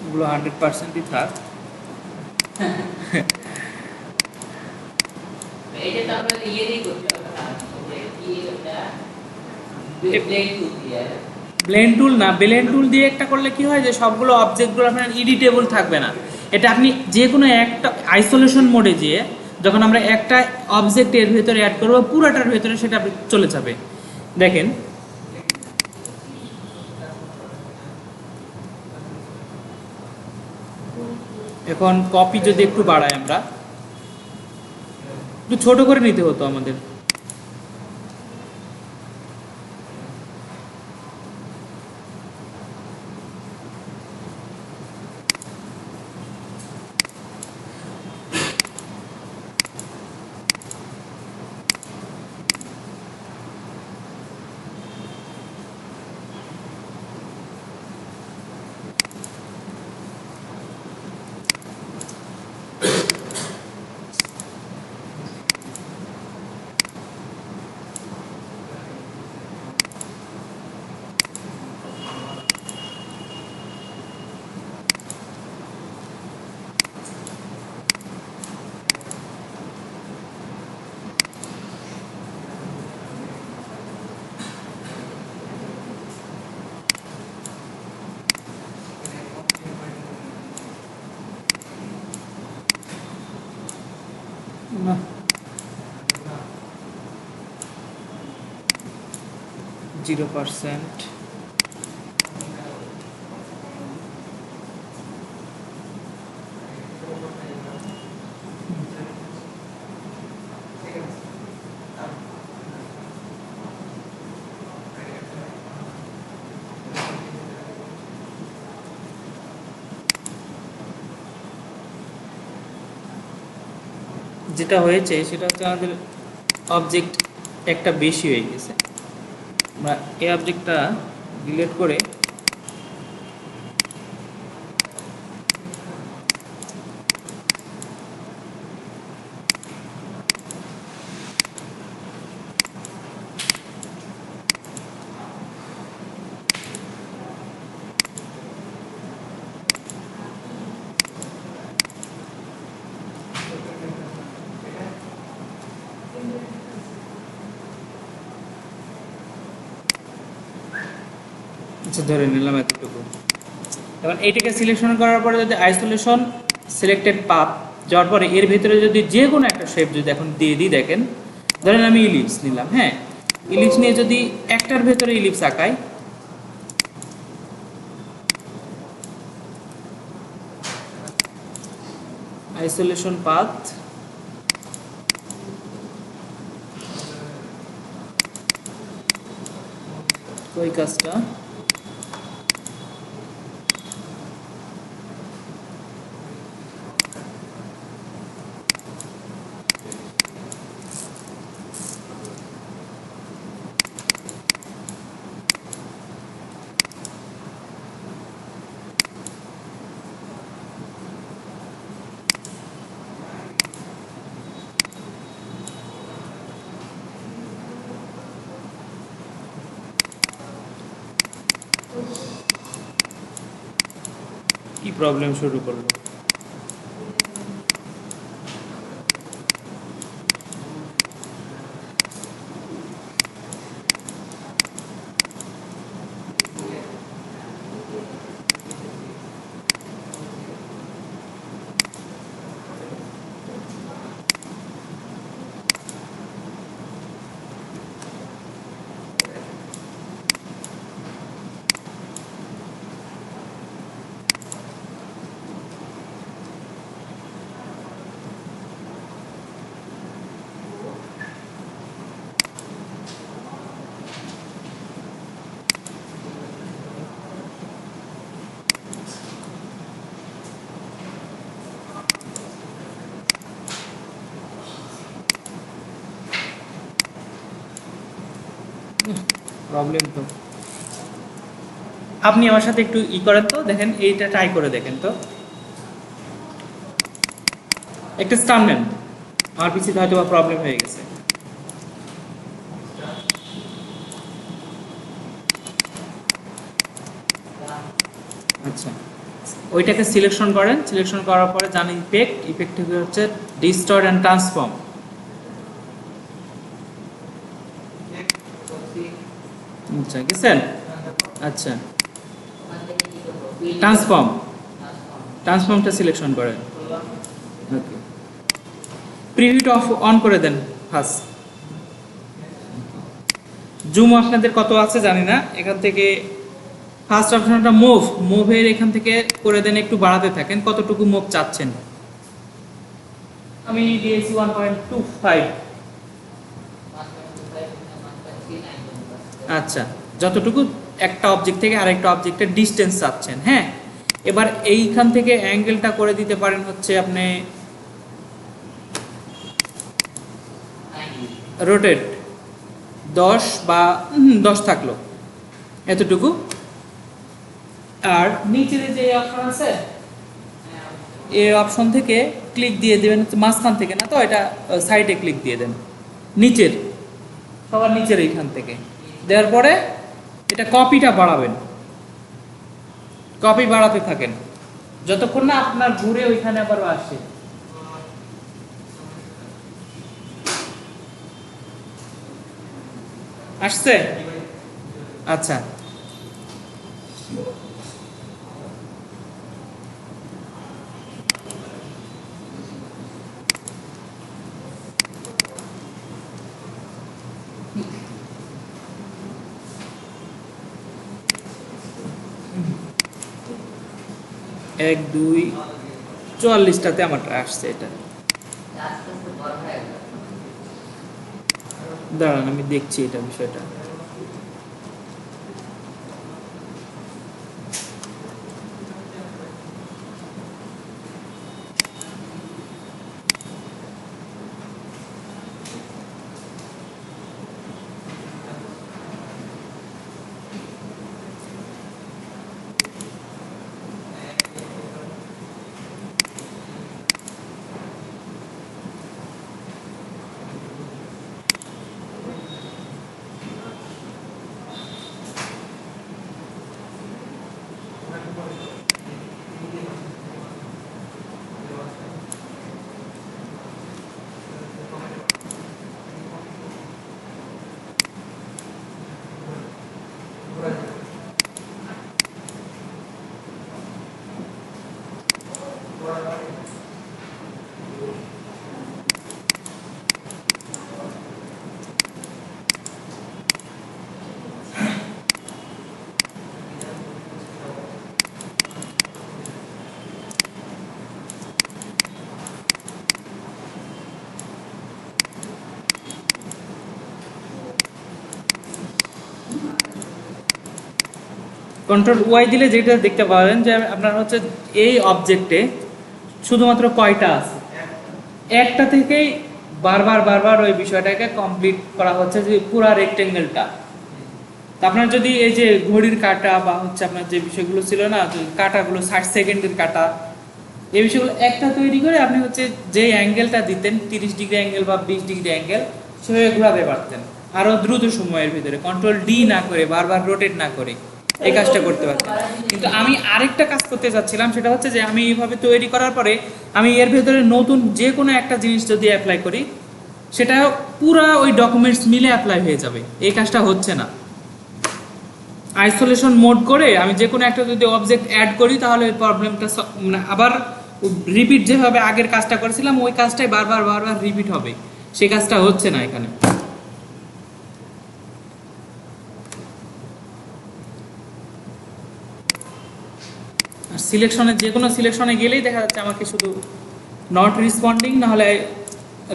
A: ওগুলো 100%ই থাক।
C: এইটা তো আমরা ইয়ে দিয়ে করতে হবে না, যে কি এটা ব্লেন্ড টুল দিয়ে।
A: ব্লেন্ড টুল না, ব্লেন্ড টুল দিয়ে একটা করলে কি হয়, যে সবগুলো অবজেক্টগুলো আপনার এডিটেবল থাকবে না। এটা আপনি যে কোনো একটা আইসোলেশন মোডে যেয়ে যখন আমরা একটা অবজেক্ট এর ভেতরে অ্যাড করবো, পুরোটার ভেতরে সেটা চলে যাবে। দেখেন এখন কপি যদি একটু বাড়াই, আমরা একটু ছোট করে নিতে হতো আমাদের। না, 0%। যেটা হয়েছে সেটা হচ্ছে আমাদের অবজেক্ট একটা বেশি হয়ে গেছে। আমরা এই অবজেক্টটা ডিলিট করে আচ্ছা ধরে নিলাম এতটুকু। এবার এইটাকে সিলেকশন করার পরে যদি আইসোলেশন সিলেক্টেড পাথ যাওয়ার পরে এর ভিতরে যদি যে কোনো একটা শেপ যদি এখন দিয়ে দিই, দেখেন ধরেন আমি ইলিপস নিলাম, হ্যাঁ ইলিপস নিয়ে যদি একটার ভেতরে ইলিপস আঁকাই, আইসোলেশন পাথ ওই কাজটা কি প্রবলেম শুরু করলো? প্রবলেম তো। আপনি আমার সাথে একটু করেন তো, দেখেন এইটা ট্রাই করে দেখেন তো, একটা স্টান নেন। আমার পিছিয়ে হয়তো বা প্রবলেম হয়ে গেছে। আচ্ছা, ওইটাকে সিলেকশন করেন, সিলেকশন করার পরে জানেন ইফেক্ট হচ্ছে ডিস্টর্ট অ্যান্ড ট্রান্সফর্ম। আচ্ছা গেছেন? আচ্ছা,
C: ওখান থেকে কি করবো?
A: Transform,
C: transform.
A: ট্রান্সফর্মটা সিলেকশন করেন। ওকে, প্রিভিউটা অফ অন করে দেন ফার্স্ট। জুম আপনাদের কত আছে জানি না, এখান থেকে ফার্স্ট অপশনটা মুভের এখান থেকে করে দেন, একটু বাড়াতে থাকেন কতটুকু মুভ চাচ্ছেন। আমি দিয়েছি 1.25। আচ্ছা, যতটুকু একটা অবজেক্ট থেকে আরেকটা অবজেক্টের ডিস্টেন্স চাচ্ছেন। হ্যাঁ, এবার এইখান থেকে অ্যাঙ্গেলটা করে দিতে পারেন হচ্ছে আপনি রোটেট 10 বা 10 থাকলো এতটুকু। আর নিচে যে অপশন আছে, এই অপশন থেকে ক্লিক দিয়ে দেবেন হচ্ছে মাঝখান থেকে, না তো এটা সাইডে ক্লিক দিয়ে দেন, নিচের সবার নিচের এইখান থেকে দেওয়ার পরে এটা কপিটা বাড়াবেন, কপি বাড়াতে থাকেন যতক্ষণ না আপনার ঘুরে ওইখানে আবার আসে। আসছে? আচ্ছা, এক দুই 44টাতে আমারটা আসছে। এটা দাঁড়ান আমি দেখছি এটা বিষয়টা। কন্ট্রোল ওয়াই দিলে যেটা দেখতে পাবেন যে আপনার হচ্ছে এই অবজেক্টে শুধুমাত্র কয়টা আছে, একটা থেকেই বারবার বারবার ওই বিষয়টাকে কমপ্লিট করা হচ্ছে, যে পুরা রেক্টেঙ্গেলটা। তা আপনার যদি এই যে ঘড়ির কাঁটা বা হচ্ছে আপনার যে বিষয়গুলো ছিল না, কাঁটাগুলো 60 সেকেন্ডের কাঁটা, এই বিষয়গুলো একটা তৈরি করে আপনি হচ্ছে যে অ্যাঙ্গেলটা দিতেন 30 ডিগ্রি অ্যাঙ্গেল বা 20 ডিগ্রি অ্যাঙ্গেল, সেভাবে ঘোরাতে পারতেন আরও দ্রুত সময়ের ভিতরে, কন্ট্রোল ডি না করে, বারবার রোটেট না করে। এই কাজটা করতে পারতেন। কিন্তু আমি আরেকটা কাজ করতে চাচ্ছিলাম, সেটা হচ্ছে যে আমি এইভাবে তৈরি করার পরে আমি এর ভেতরে নতুন যে কোনো একটা জিনিস যদি অ্যাপ্লাই করি, সেটা পুরা ওই ডকুমেন্টস মিলে অ্যাপ্লাই হয়ে যাবে। এই কাজটা হচ্ছে না। আইসোলেশন মোড করে আমি যে কোনো একটা যদি অবজেক্ট অ্যাড করি, তাহলে ওই প্রবলেমটা মানে আবার রিপিট, যেভাবে আগের কাজটা করেছিলাম ওই কাজটাই বারবার রিপিট হবে। সেই কাজটা হচ্ছে না এখানে। সিলেকশনে, যে কোনো সিলেকশনে গেলেই দেখা যাচ্ছে আমাকে শুধু নট রেসপন্ডিং, না হলে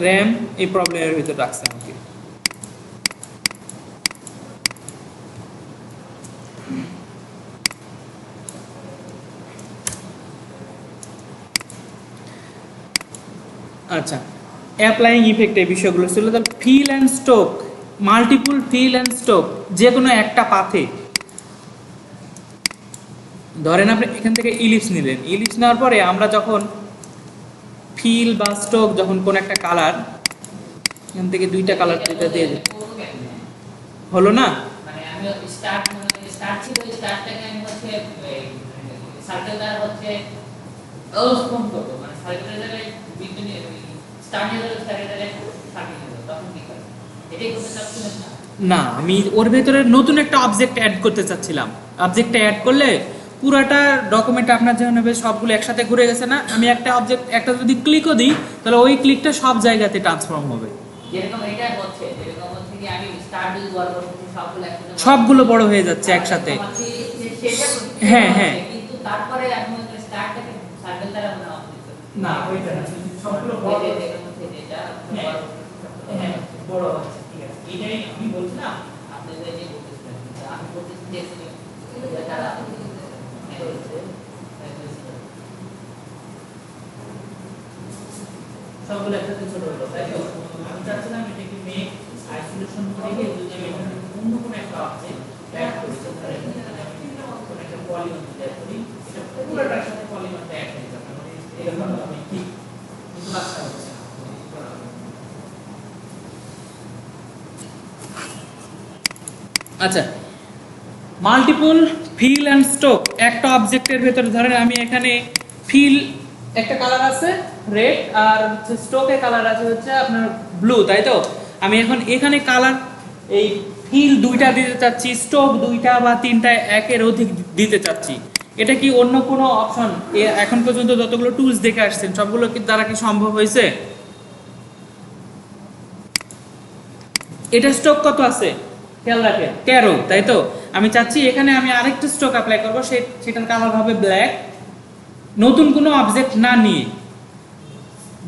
A: র্যাম এই প্রবলেমের ভিতর রাখছে আমাকে। আচ্ছা, অ্যাপ্লাইং ইফেক্ট এই বিষয়গুলো ছিল। তাহলে fill and stroke, multiple fill and stroke, যে কোনো একটা পাথে ধরেন আপনি এখান থেকে ইলিপস নিলেন, ইলিপস নেওয়ার পরে আমরা যখন ফিল বা স্ট্রোক, যখন কোন একটা কালার এখান থেকে দুইটা কালার দুইটা দিয়ে দিই, হলো না?
C: মানে আমি স্টার্ট স্টার্ট ছিল, স্টার্টটাকে আমি হচ্ছে সার্কেল দ্বারা হচ্ছে অস্পন করব, মানে সার্কেলের জায়গায় বিটুইন স্টার্টের জায়গায় সার্কেল দিল, তখন কি করে এটাই করতে চাচ্ছিলেন না?
A: না, আমি ওর ভেতরে নতুন একটা অবজেক্ট অ্যাড করতে চাচ্ছিলাম। অবজেক্টটা অ্যাড করলে পুরাটা ডকুমেন্ট আপনার যেমন হবে সবগুলো একসাথে ঘুরে গেছে না, আমি একটা অবজেক্ট একটা যদি ক্লিকও দিই, তাহলে ওই ক্লিকটা সব জায়গাতে ট্রান্সফর্ম হবে।
C: যেরকম এটা হচ্ছে, যেরকম হচ্ছে কি আমি স্টার্ট ইউজ বড় করতে সবগুলো একসাথে,
A: সবগুলো বড় হয়ে যাচ্ছে একসাথে। হ্যাঁ, হ্যাঁ।
C: কিন্তু তারপরে আমি স্টার্টটাকে সার্কেল দ্বারা মনে হয়
A: না, ওইটা না, সবগুলো বড় হচ্ছে। হ্যাঁ, বড় হচ্ছে, ঠিক আছে। এটাই আমি বলছিলাম,
C: আপনি যে বলতেছিলেন, আমি বলতেছি যে যারা
A: সবগুলো একসাথে ছোট হলো, তাই তো? আমি চাচ্ছিলাম এটাকে মেক আইসোলেশন থেকে যদি আমি এখানে অন্য কোনো একটা অবজেক্ট অ্যাড করি, তাহলে কোনো একটা পলিগন অ্যাড করি, এটা পুরোটার সাথে পলিগনটা অ্যাড হয়ে যাবে। মানে এরকম আমি ঠিক কিন্তু কাজটা হচ্ছে না। আচ্ছা, মাল্টিপল ফিল অ্যান্ড স্ট্রোক, একটা অবজেক্টের ভেতরে ধরেন আমি এখানে ফিল একটা কালার আছে রেড, আর হচ্ছে স্ট্রোকের কালার আছে হচ্ছে আপনার ব্লু, তাই তো? আমি এখন এখানে কালার এই ফিল দুইটা দিতে চাচ্ছি, স্ট্রোক দুইটা বা তিনটা একের অধিক দিতে চাচ্ছি। এটা কি অন্য কোনো অপশন এখন পর্যন্ত যতগুলো টুলস দেখে আসছেন সবগুলো কি দ্বারা কি সম্ভব হয়েছে? এটা স্ট্রোক কত আছে খেয়াল রাখেন, 13, তাই তো? আমি চাচ্ছি এখানে আমি আরেকটা স্ট্রোক অ্যাপ্লাই করবো, সেটার কালার হবে ব্ল্যাক, নতুন কোনো অবজেক্ট না নিয়ে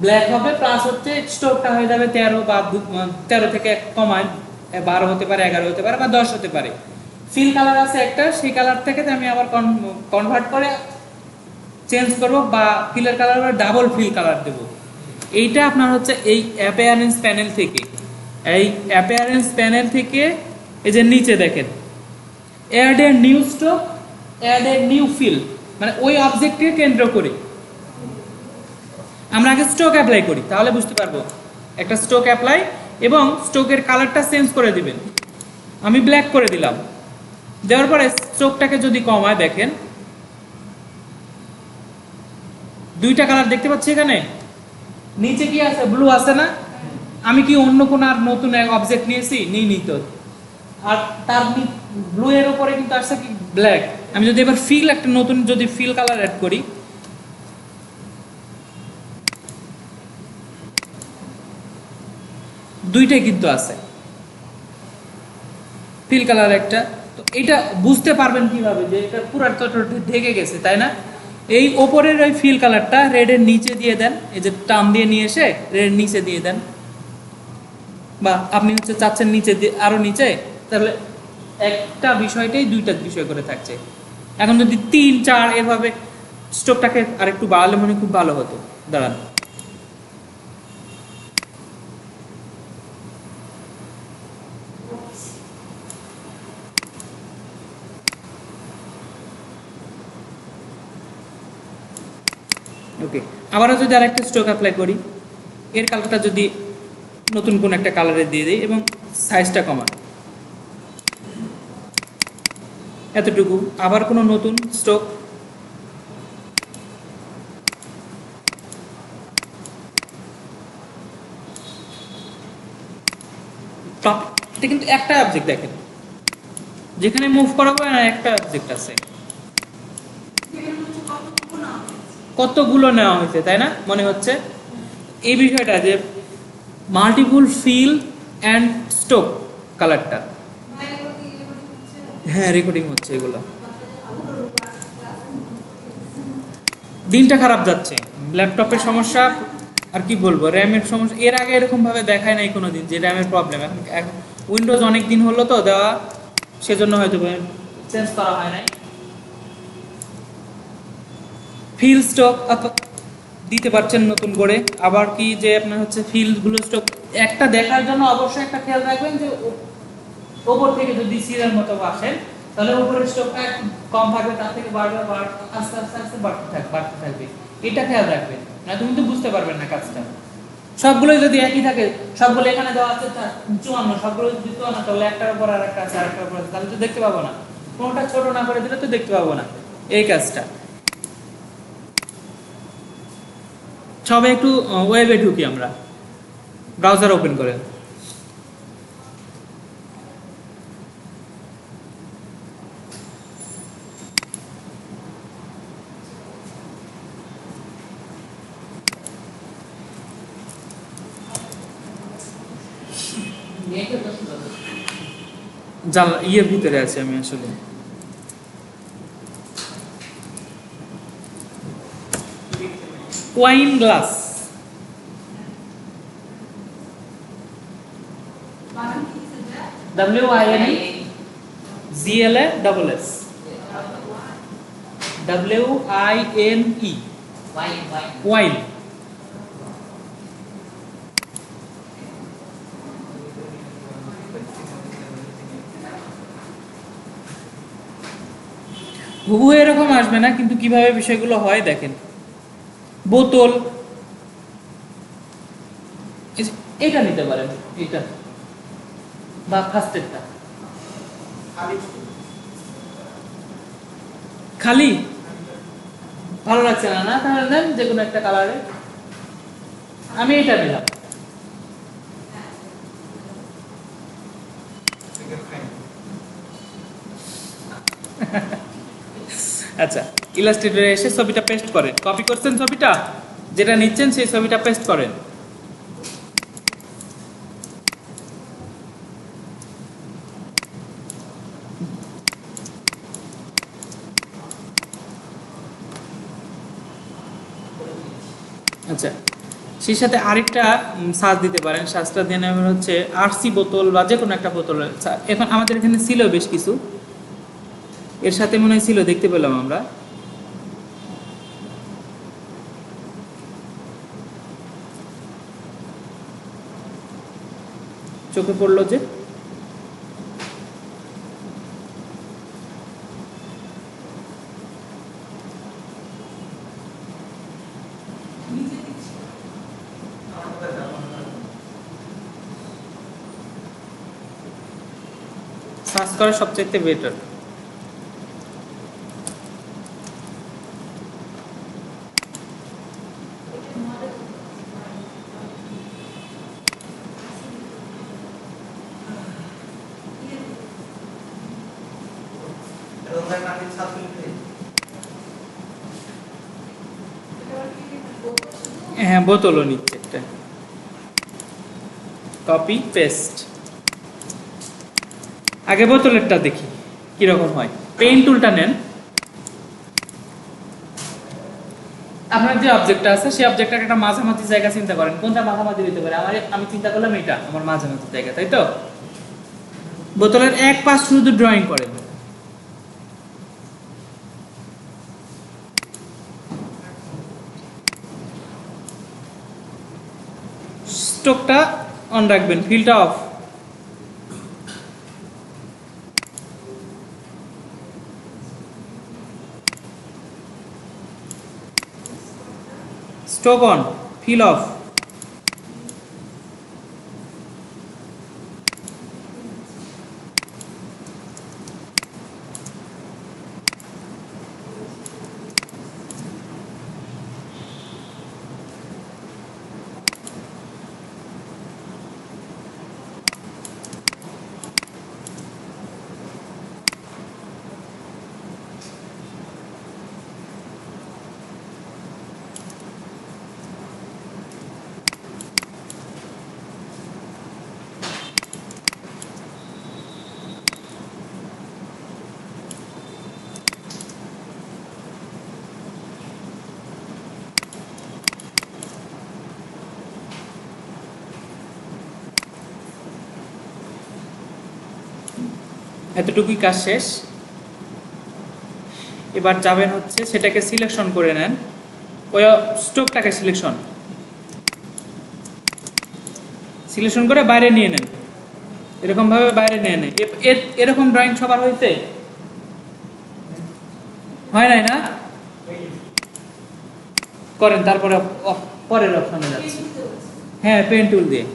A: ব্ল্যাক হবে, প্লাস হচ্ছে স্ট্রোকটা হয়ে যাবে 13 বা 13 থেকে কমায় 12 হতে পারে, 11 হতে পারে বা 10 হতে পারে। ফিল কালার আছে একটা, সেই কালার থেকে আমি আবার কনভার্ট করে চেঞ্জ করব, বা ফিলের কালার ডাবল ফিল কালার দেব। এইটা আপনার হচ্ছে এই অ্যাপিয়ারেন্স প্যানেল থেকে, এই অ্যাপিয়ারেন্স প্যানেল থেকে এই যে নিচে দেখেন add a new stroke, add a new fill, মানে ওই অবজেক্টকে কেন্দ্র করে আমরা আগে স্ট্রোক অ্যাপ্লাই করি, তাহলে বুঝতে পারবো। একটা স্ট্রোক অ্যাপ্লাই এবং স্ট্রোকের কালারটা চেঞ্জ করে দিবেন। আমি ব্ল্যাক করে দিলাম, দেওয়ার পরে স্ট্রোকটাকে যদি কমায় দেখেন দুইটা কালার দেখতে পাচ্ছি এখানে, নিচে কি আছে? ব্লু আছে না? আমি কি অন্য কোন আর নতুন এক অবজেক্ট নিয়েছি? নিইনি তো। আর তার ব্লু এর উপরে কিন্তু আসছে কি ব্ল্যাক। আমি যদি এবার ফিল একটা নতুন যদি ফিল কালার অ্যাড করি, দুইটাই কিন্তু আছে ফিল কালার একটা। তো এটা বুঝতে পারবেন কিভাবে যে এটা পুরো ঢেকে গেছে, তাই না? এই ওপরের ওই ফিল কালারটা রেডের নিচে দিয়ে দেন, এই যে টান দিয়ে নিয়ে এসে রেডের নিচে দিয়ে দেন, বা আপনি হচ্ছে চাচ্ছেন নিচে দিয়ে আরো নিচে, তাহলে একটা বিষয়টাই দুইটা বিষয় করে থাকছে। এখন যদি 3, 4 এভাবে স্ট্রোকটাকে আরেকটু বাড়ালে মনে খুব ভালো হতো। দাঁড়ান, ওকে। আবারও যদি আরেকটা স্ট্রোক অ্যাপ্লাই করি, এর কালারটা যদি নতুন কোন একটা কালারে দিয়ে দিই এবং সাইজটা কমান, এতটুকু। আবার কোনো নতুন স্টক টপ, এটা কিন্তু একটা অবজেক্ট দেখেন, যেখানে মুভ করা হবে না একটা অবজেক্ট আছে, কতগুলো নেওয়া হয়েছে তাই না মনে হচ্ছে। এই বিষয়টা যে মাল্টিপুল ফিল অ্যান্ড স্টোক কালারটা, হ্যাঁ রেকর্ডিং হচ্ছে এগুলো। দিনটা খারাপ যাচ্ছে, ল্যাপটপের সমস্যা আর কি বলবো, র্যামের সমস্যা। এর আগে এরকম ভাবে দেখায় নাই কোনো দিন যে র্যামের প্রবলেম। এখন উইন্ডোজ অনেক দিন হলো তো দেওয়া, সেজন্য হয়তো চেঞ্জ করা হয় নাই। ফিল স্টক দিতে পারছেন নতুন করে। আবার কি যে আপনার হচ্ছে ফিল্ডগুলো স্টক একটা দেখার জন্য অবশ্যই একটা খেয়াল রাখবেন যে ওপর থেকে যদি সিরিয়াল মতো আসেন তাহলে উপরের স্টকটা একটু কম থাকবে, তার থেকে বাড়বে, আস্তে আস্তে আস্তে বাড়তে থাকবে। এটা খেয়াল রাখবেন, না তুমি তো বুঝতে পারবেন না কাজটা। সবগুলো যদি একই থাকে, সবগুলো এখানে দেওয়া আছে 54, সবগুলো যদি 54 তাহলে একটার উপর আর একটা আছে, আর একটার উপর আছে, তাহলে তো দেখতে পাবো না। কোনোটা ছোট না করে দিলে তো দেখতে পাবো না এই কাজটা। সবাই একটু ওয়েবে ঢুকি আমরা, ব্রাউজার ওপেন করেন। জানলা ইয়ের ভিতরে আছে আমি আসলে। Wine glass, WINE GLASSE, WINE wine. হুবহু এরকম আসবে না, কিন্তু কিভাবে বিষয়গুলো হয় দেখেন। বোতল, এটা নিতে পারেন, এটা বা ফার্স্টেরটা। খালি ভালো লাগছে না, না তাহলে নেন যে কোনো একটা কালারে। আমি এটা নিলাম। আচ্ছা, ইলাস্ট্রেটরে এসে ছবিটা পেস্ট করেন, কপি করছেন ছবিটা, যেটা নিচ্ছেন সেই ছবিটা পেস্ট করেন। আচ্ছা, সেই সাথে আরেকটা সাজ দিতে পারেন। সাজটা দিয়ে নেবেন হচ্ছে আরসি বোতল বা যে কোনো একটা বোতল। এখন আমাদের এখানে ছিল বেশ কিছু, এর সাথে মনে হয় ছিল, দেখতে পেলাম আমরা। চোখে পড়লো যে সার্চ করা সবচেয়ে বেটার। হ্যাঁ, বোতলও নিচ্ছে একটা। Copy paste. আগে বোতলেরটা দেখি কিরকম হয়। পেন টুলটা নেন, আপনার যে অবজেক্টটা আছে সেই অবজেক্টটাকে একটা মাঝামাঝি জায়গা চিন্তা করেন। কোনটা মাঝামাঝি দিতে পারে? আমি চিন্তা করলাম এটা আমার মাঝামাঝি জায়গা, তাই তো? বোতলের এক পাশ শুধু ড্রয়িং করেন। স্ট্রোকটা অন রাখবেন, ফিলটা off. Stroke on, fill off. এতটুকুই কাজ শেষ। এবার যাবেন হচ্ছে সেটাকে সিলেকশন করে নেন, ওই স্ট্রোকটাকে সিলেকশন করে বাইরে নিয়ে নেন, এরকমভাবে বাইরে নিয়ে নেন। এরকম ড্রয়িং সবার হয়েছে? হয় নাই না? করেন, তারপরে পরের অপশনে যাচ্ছি। হ্যাঁ, পেন টুল দিয়ে।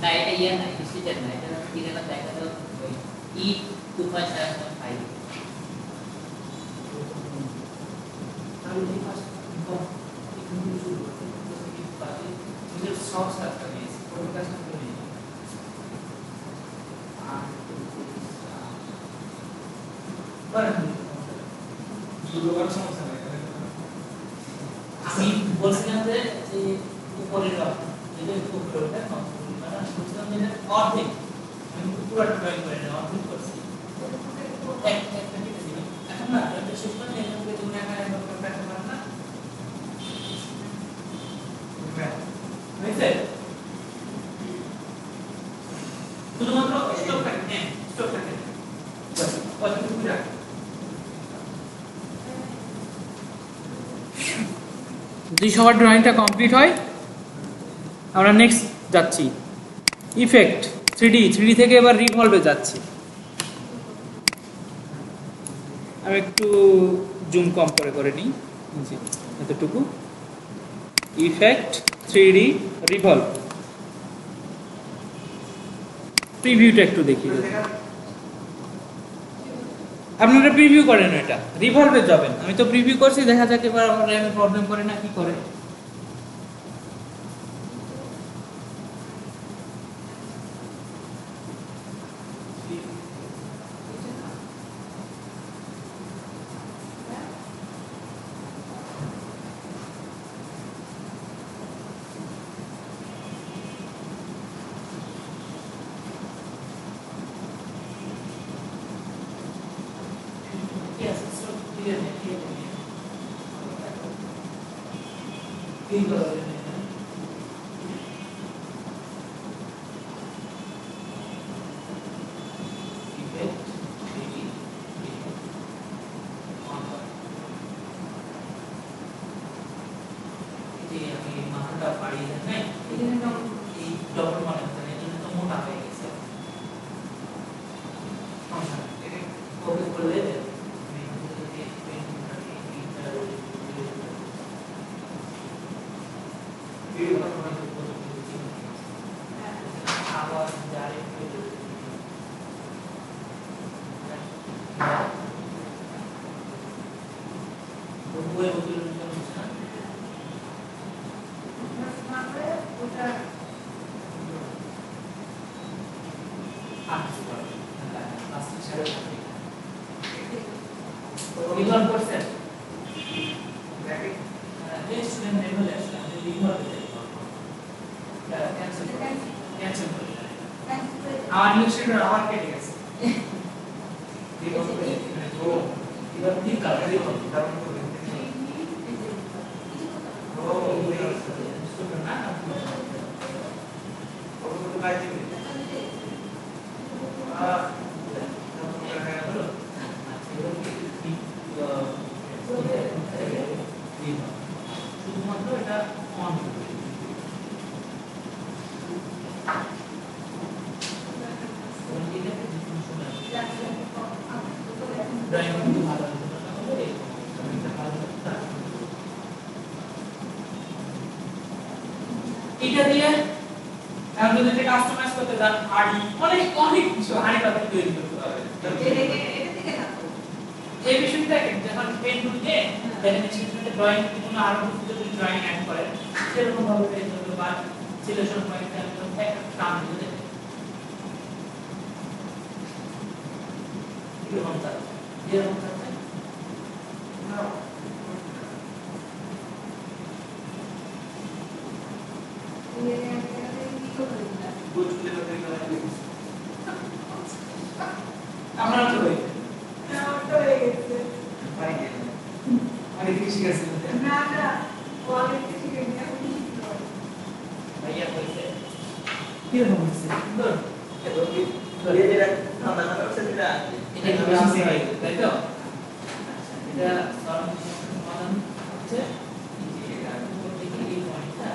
C: না এটা ইয়ে না, হিস্ট্রিটা না, এটা কিনে না দেখা দাও ওই ই 2.7.5 আমি বলছিলাম যে উপরের যেটা একটু উপরে ওঠে মানে বলছিলাম যে অর্ধেক, আমি পুরো ড্রয়িং করে না, অর্ধেক করছি। একটা ঠিক আছে, এখন না এটা শেষ করে এখান থেকে তুমি একা একা করতে পারো না, হয়েছে? শুধুমাত্র স্ট্রোকটাকে, হ্যাঁ স্ট্রোকটাকে বাস অতটুকু রাখ। যদি সবার ড্রয়িংটা কমপ্লিট হয়, আমরা নেক্সট যাচ্ছি ইফেক্ট 3D থেকে এবার রিভলভে যাচ্ছি। আমি একটু জুম কম করে নিই, জি এতটুকু। ইফেক্ট 3D রিভলভ, প্রিভিউটা একটু দেখি। আপনারা প্রিভিউ করেন, এটা রিভলভে যাবেন। আমি তো প্রিভিউ করছি, দেখা যাক এবার আমার র্যামে প্রবলেম করে না কি করে। আমার ইলাস্ট্রেটর আবার কেটে গেছে। এবার ঠিক কাজ হবে, কারণ শুধুমাত্র এটা অন এটা দিয়ে এখন যদি এটা কাস্টমাইজ করতে চান হাড়ি অনেক কিছু হাড়ি পাতা তৈরি করতে পারবেন। এই বিষয়টা দেখেন যখন পেন টুল দিয়ে দেখেন সেখানে ড্রয়িং কোনো আরো কিছু যদি ড্রয়িং অ্যাড করেন সেরকম ভাবে পেন টুল বা সিলেকশন পয়েন্ট একদম একটা কাম দিতে এরকম থাকে এরকম থাকে না আমরা তো হই আরে কি শিখেছেন
D: না না ও
A: কি রকম হচ্ছে সুন্দর
C: এটা কি বেশি সিমাই তাই তো এটা সমাধান হচ্ছে এই যে এটা উপর থেকে এই পয়েন্টটা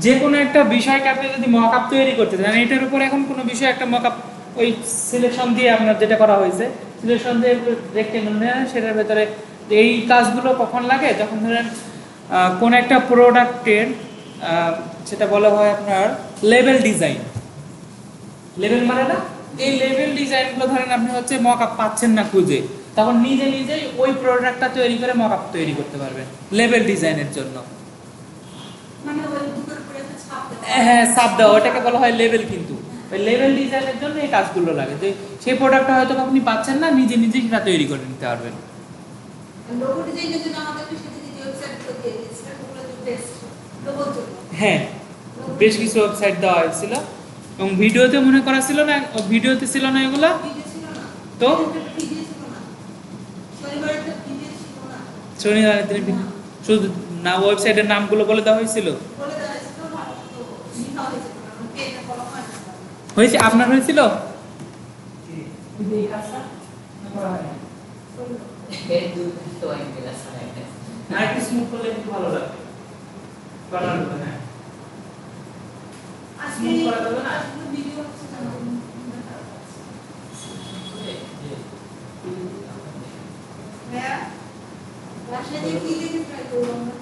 A: যে কোনো একটা বিষয়কে আপনি যদি মকআপ তৈরি করতে চান এটার উপর এখন কোনো বিষয় একটা মকআপ ওই সিলেকশন দিয়ে আপনার যেটা করা হয়েছে সিলেকশন দিয়ে রেক্টেঙ্গেল নেন সেটার ভেতরে এই কাজগুলো কখন লাগে যখন ধরেন কোন একটা প্রোডাক্টের সেটা বলা হয় আপনার লেভেল ডিজাইন লেভেল মানে না এই লেভেল ডিজাইনগুলো ধরেন আপনি হচ্ছে মকআপ পাচ্ছেন না খুঁজে তখন নিজে নিজেই ওই প্রোডাক্টটা তৈরি করে মকআপ তৈরি করতে পারবেন লেভেল ডিজাইনের জন্য
D: মানে ওই দুটোর উপরে একটা ছাপ দেওয়া।
A: হ্যাঁ সাব দেওয়া ওটাকে বলা হয় লেভেল কিন্তু ওই লেভেল ডিজাইনের জন্য এই কাজগুলো লাগে যে সেই প্রোডাক্টটা হয়তো আপনি পাচ্ছেন না নিজে নিজে সেটা তৈরি করে নিতে পারবেন
D: আর লোগো ডিজাইনের জন্য আমাদেরকে সেটা যে ওয়েবসাইটগুলো দিয়ে দিয়েছিল ওগুলো তো বেস্ট লোগোর জন্য।
A: হ্যাঁ বেশ কিছু ওয়েবসাইট দেওয়া হয়েছিল এবং ভিডিওতে মনে করা ছিল না ভিডিওতে ছিল না এগুলা
D: ভিডিও ছিল না।
A: তো?
D: ভিডিও ছিল না। শনিবারের তো ভিডিও ছিল না।
A: শনিবারের দিনে শুধু না ওয়েবসাইটের নামগুলো বলে দেওয়া হয়েছিল
D: বলে দেওয়া হয়েছিল ভালো তো লিখা হয়েছে কারণ পেজে ফলো হয় না।
A: হয়েছে আপনার হয়েছিল
C: এর দুটো অ্যাঙ্গেল আছে একটা
A: আর একটু স্মুথ করলে একটু ভালো লাগবে করার হবে না
D: আজকে
A: স্মুথ করা যাবে না
D: আজকে ভিডিও হচ্ছে না। হ্যাঁ বাসায় যে কি লিখে ট্রাই করব আমরা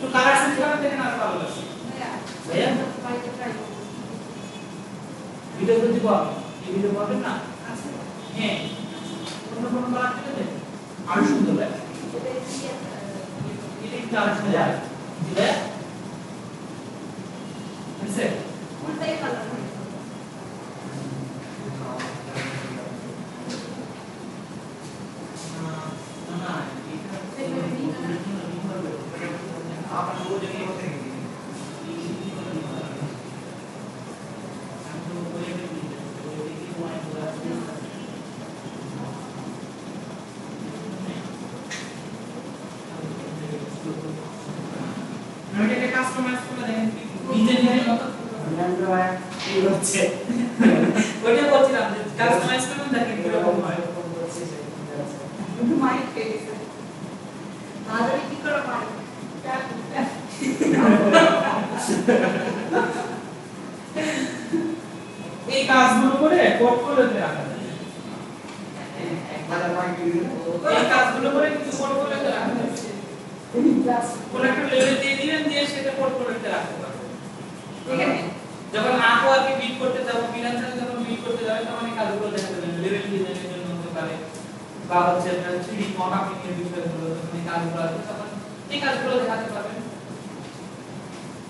A: তো কালার সেট করে দেখেন আর ভালো লাগবে ভাইয়া
D: বাড়িতে ট্রাই করব
A: ভিডিও তো দিব এই ভিডিও পাবেন না হ্যাঁ অন্য কোনো কালার থেকে দেন আরো সুন্দর লাগে এটা একটু আরো সুন্দর লাগে দিলে বুঝছে
D: কোনটাই ভালো না
A: না এটাকে কাস্টমাইজ করে দেখেন ডিজাইনের মতো এই হচ্ছে ওইটা বলছিলাম যে কাস্টমাইজ করুন দেখেন কিরকম হয়
D: কিন্তু মাইক পেয়ে গেছে আদারে কি করে মাইক
A: এই কাজগুলো করে পোর্টফোলিওতে রাখা যায় এই কাজগুলো করে কিছু পোর্টফোলিওতে রাখা যায় কোন একটা লেভেল দিয়ে দিবেন দিয়ে সেটা পোর্টফোলিওতে রাখতে পারবেন
D: এখানে
A: যখন আপওয়ার্কে বিট করতে যাব ফ্রিল্যান্সারে যখন বিট করতে যাবেন তখন এই কাজগুলো দেখা যাবে লেভেল ডিজাইনের জন্য হতে পারে বা হচ্ছে আপনার 3D মকআপিং এর বিষয়গুলো যখন এই কাজগুলো আছে তখন এই কাজগুলো দেখাতে পারবেন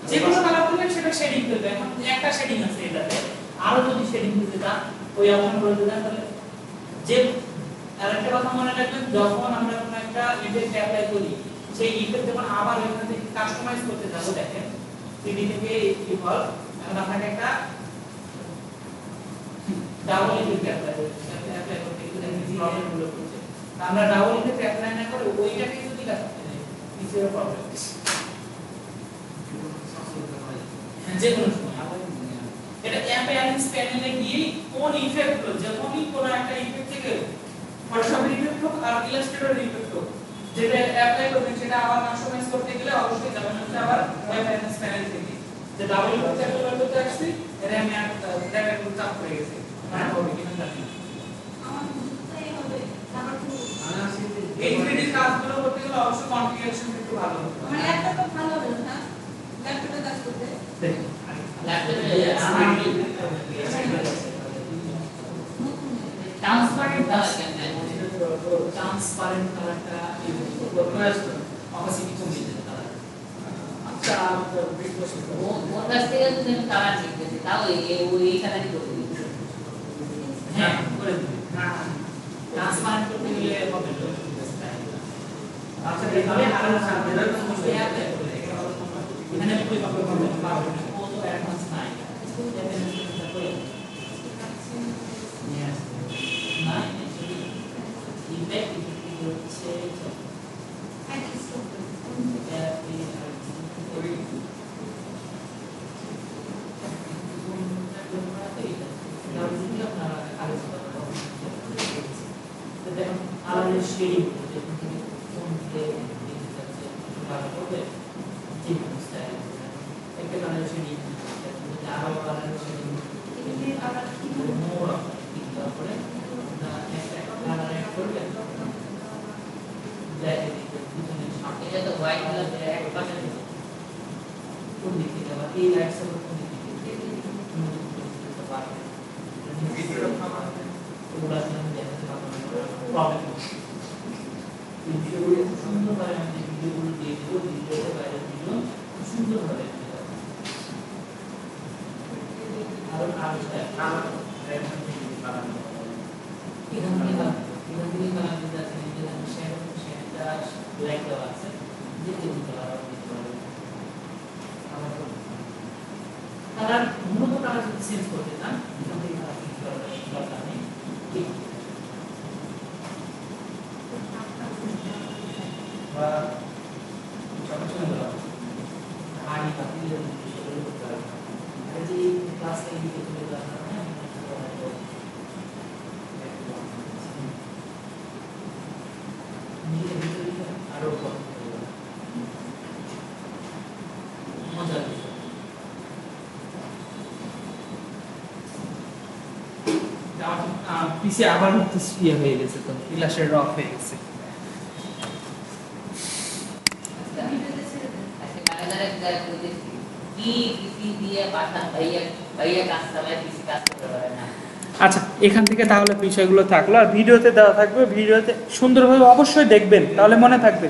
A: যে কোনো কালার করবেন সেটা শেডিং করতে এখন একটা শেডিং আছে এটাতে আরো যদি শেডিং দিতে চান ওই অপশন করতে চান তাহলে যে আরেকটা কথা মনে রাখবেন যখন আমরা কোনো একটা ইফেক্ট অ্যাপ্লাই করি সেই ইফেক্ট যখন আবার এখান থেকে কাস্টমাইজ করতে যাব দেখেন 3D থেকে ইভলভ এখন আপনাকে একটা ডাবল ইফেক্ট অ্যাপ্লাই করতে গেলে দেখেন প্রবলেমগুলো হচ্ছে আমরা ডাবল ইফেক্ট অ্যাপ্লাই না করে ওইটাকে যদি কাটতে যাই কিছু প্রবলেম যে কোনো সময় এটা অ্যাপিয়ারেন্স প্যানেলে গিয়ে কোন ইফেক্টগুলো যখনই কোন একটা ইফেক্ট থেকে ফটোশপের ইফেক্ট হোক আর ইলাস্ট্রেটরের ইফেক্ট হোক যেটা অ্যাপ্লাই করবেন সেটা আবার কাস্টমাইজ করতে গেলে অবশ্যই যাবেন হচ্ছে আবার অ্যাপিয়ারেন্স প্যানেল থেকে যে ডাবল চ্যাপ্টার করতে আসছি এর আমি আর দেখা একটু চাপ পড়ে গেছে না হবে কিনা জানি না।
D: আমার বুঝতেই হবে তারপর তো
A: এই 3D কাজগুলো করতে গেলে অবশ্যই কনফিগারেশন একটু ভালো হতে হবে।
D: আমার ল্যাপটপটা ভালো হবে না ল্যাপটপে কাজ করতে
A: দেখুন
C: ট্রান্সপারেন্ট কালার কেন দেয়?
A: ট্রান্সপারেন্ট কালারটা ইউজ করতে হবে অপাসিটি কমিয়ে দেবে কালার। আচ্ছা
C: ওর কাছ থেকে যদি আমি কালার নিতেছি তাও এই কালারই করে দিই।
A: হ্যাঁ করে দিবে ট্রান্সপারেন্ট করতে গেলে হবে তো। আচ্ছা এখানে আরো সামনে সমস্যা আছে এখানে কই পাবো পাবো না ও তো অ্যাডভান্স নাই Yes. না ইফেক্ট হচ্ছে আলাদা শেডিং একটা কালার শেডিং আরো কালার শেডিং
D: আবার কি
A: মোর তারপরে একটা কালার অ্যাড করবেন দেখে পিছনে সামনে
C: এটা তো হোয়াইট কালার এক পাশে
A: কোন দিক থেকে আবার এই লাইটস এর কোন দিক থেকে ভিডিওটা থামা ওগুলো আমি দেখাতে পারবো না প্রবলেম এই ভিডিওগুলো খুব সুন্দরভাবে আমি ভিডিওগুলো দিয়ে দেবো ভিডিওতে বাইরে ভিডিও খুব সুন্দরভাবে আরো এখান থেকে কালার দিতে আছে যে শ্যাডটা ব্ল্যাক দেওয়া আছে যে কোনো কালার দিতে পারবেন কালার মূলত কালার যদি চেঞ্জ করতে চান এখান থেকে কালার চেঞ্জ করার দরকার নেই ঠিক বা সমস্যা হলো হাড়ি পাতিল বিষয়গুলো করতে হবে আর যে ক্লাসে দিকে চলে যাওয়া হয় আরো মজার বিষয় পিসি আবার ইয়ে হয়ে গেছে তো ইলাস্ট্রেটর রফ হয়ে গেছে
D: ভিডিওতে ছেড়ে দেন
C: আজকে ম্যানেজারের দ্বারা করেছি কি পিসি দিয়ে পাঠান ভাইয়া ভাইয়া কাজ চালায় পিসি কাজ করতে পারে না।
A: আচ্ছা এখান থেকে তাহলে বিষয়গুলো থাকলো আর ভিডিওতে দেওয়া থাকবে ভিডিওতে সুন্দরভাবে অবশ্যই দেখবেন তাহলে মনে থাকবে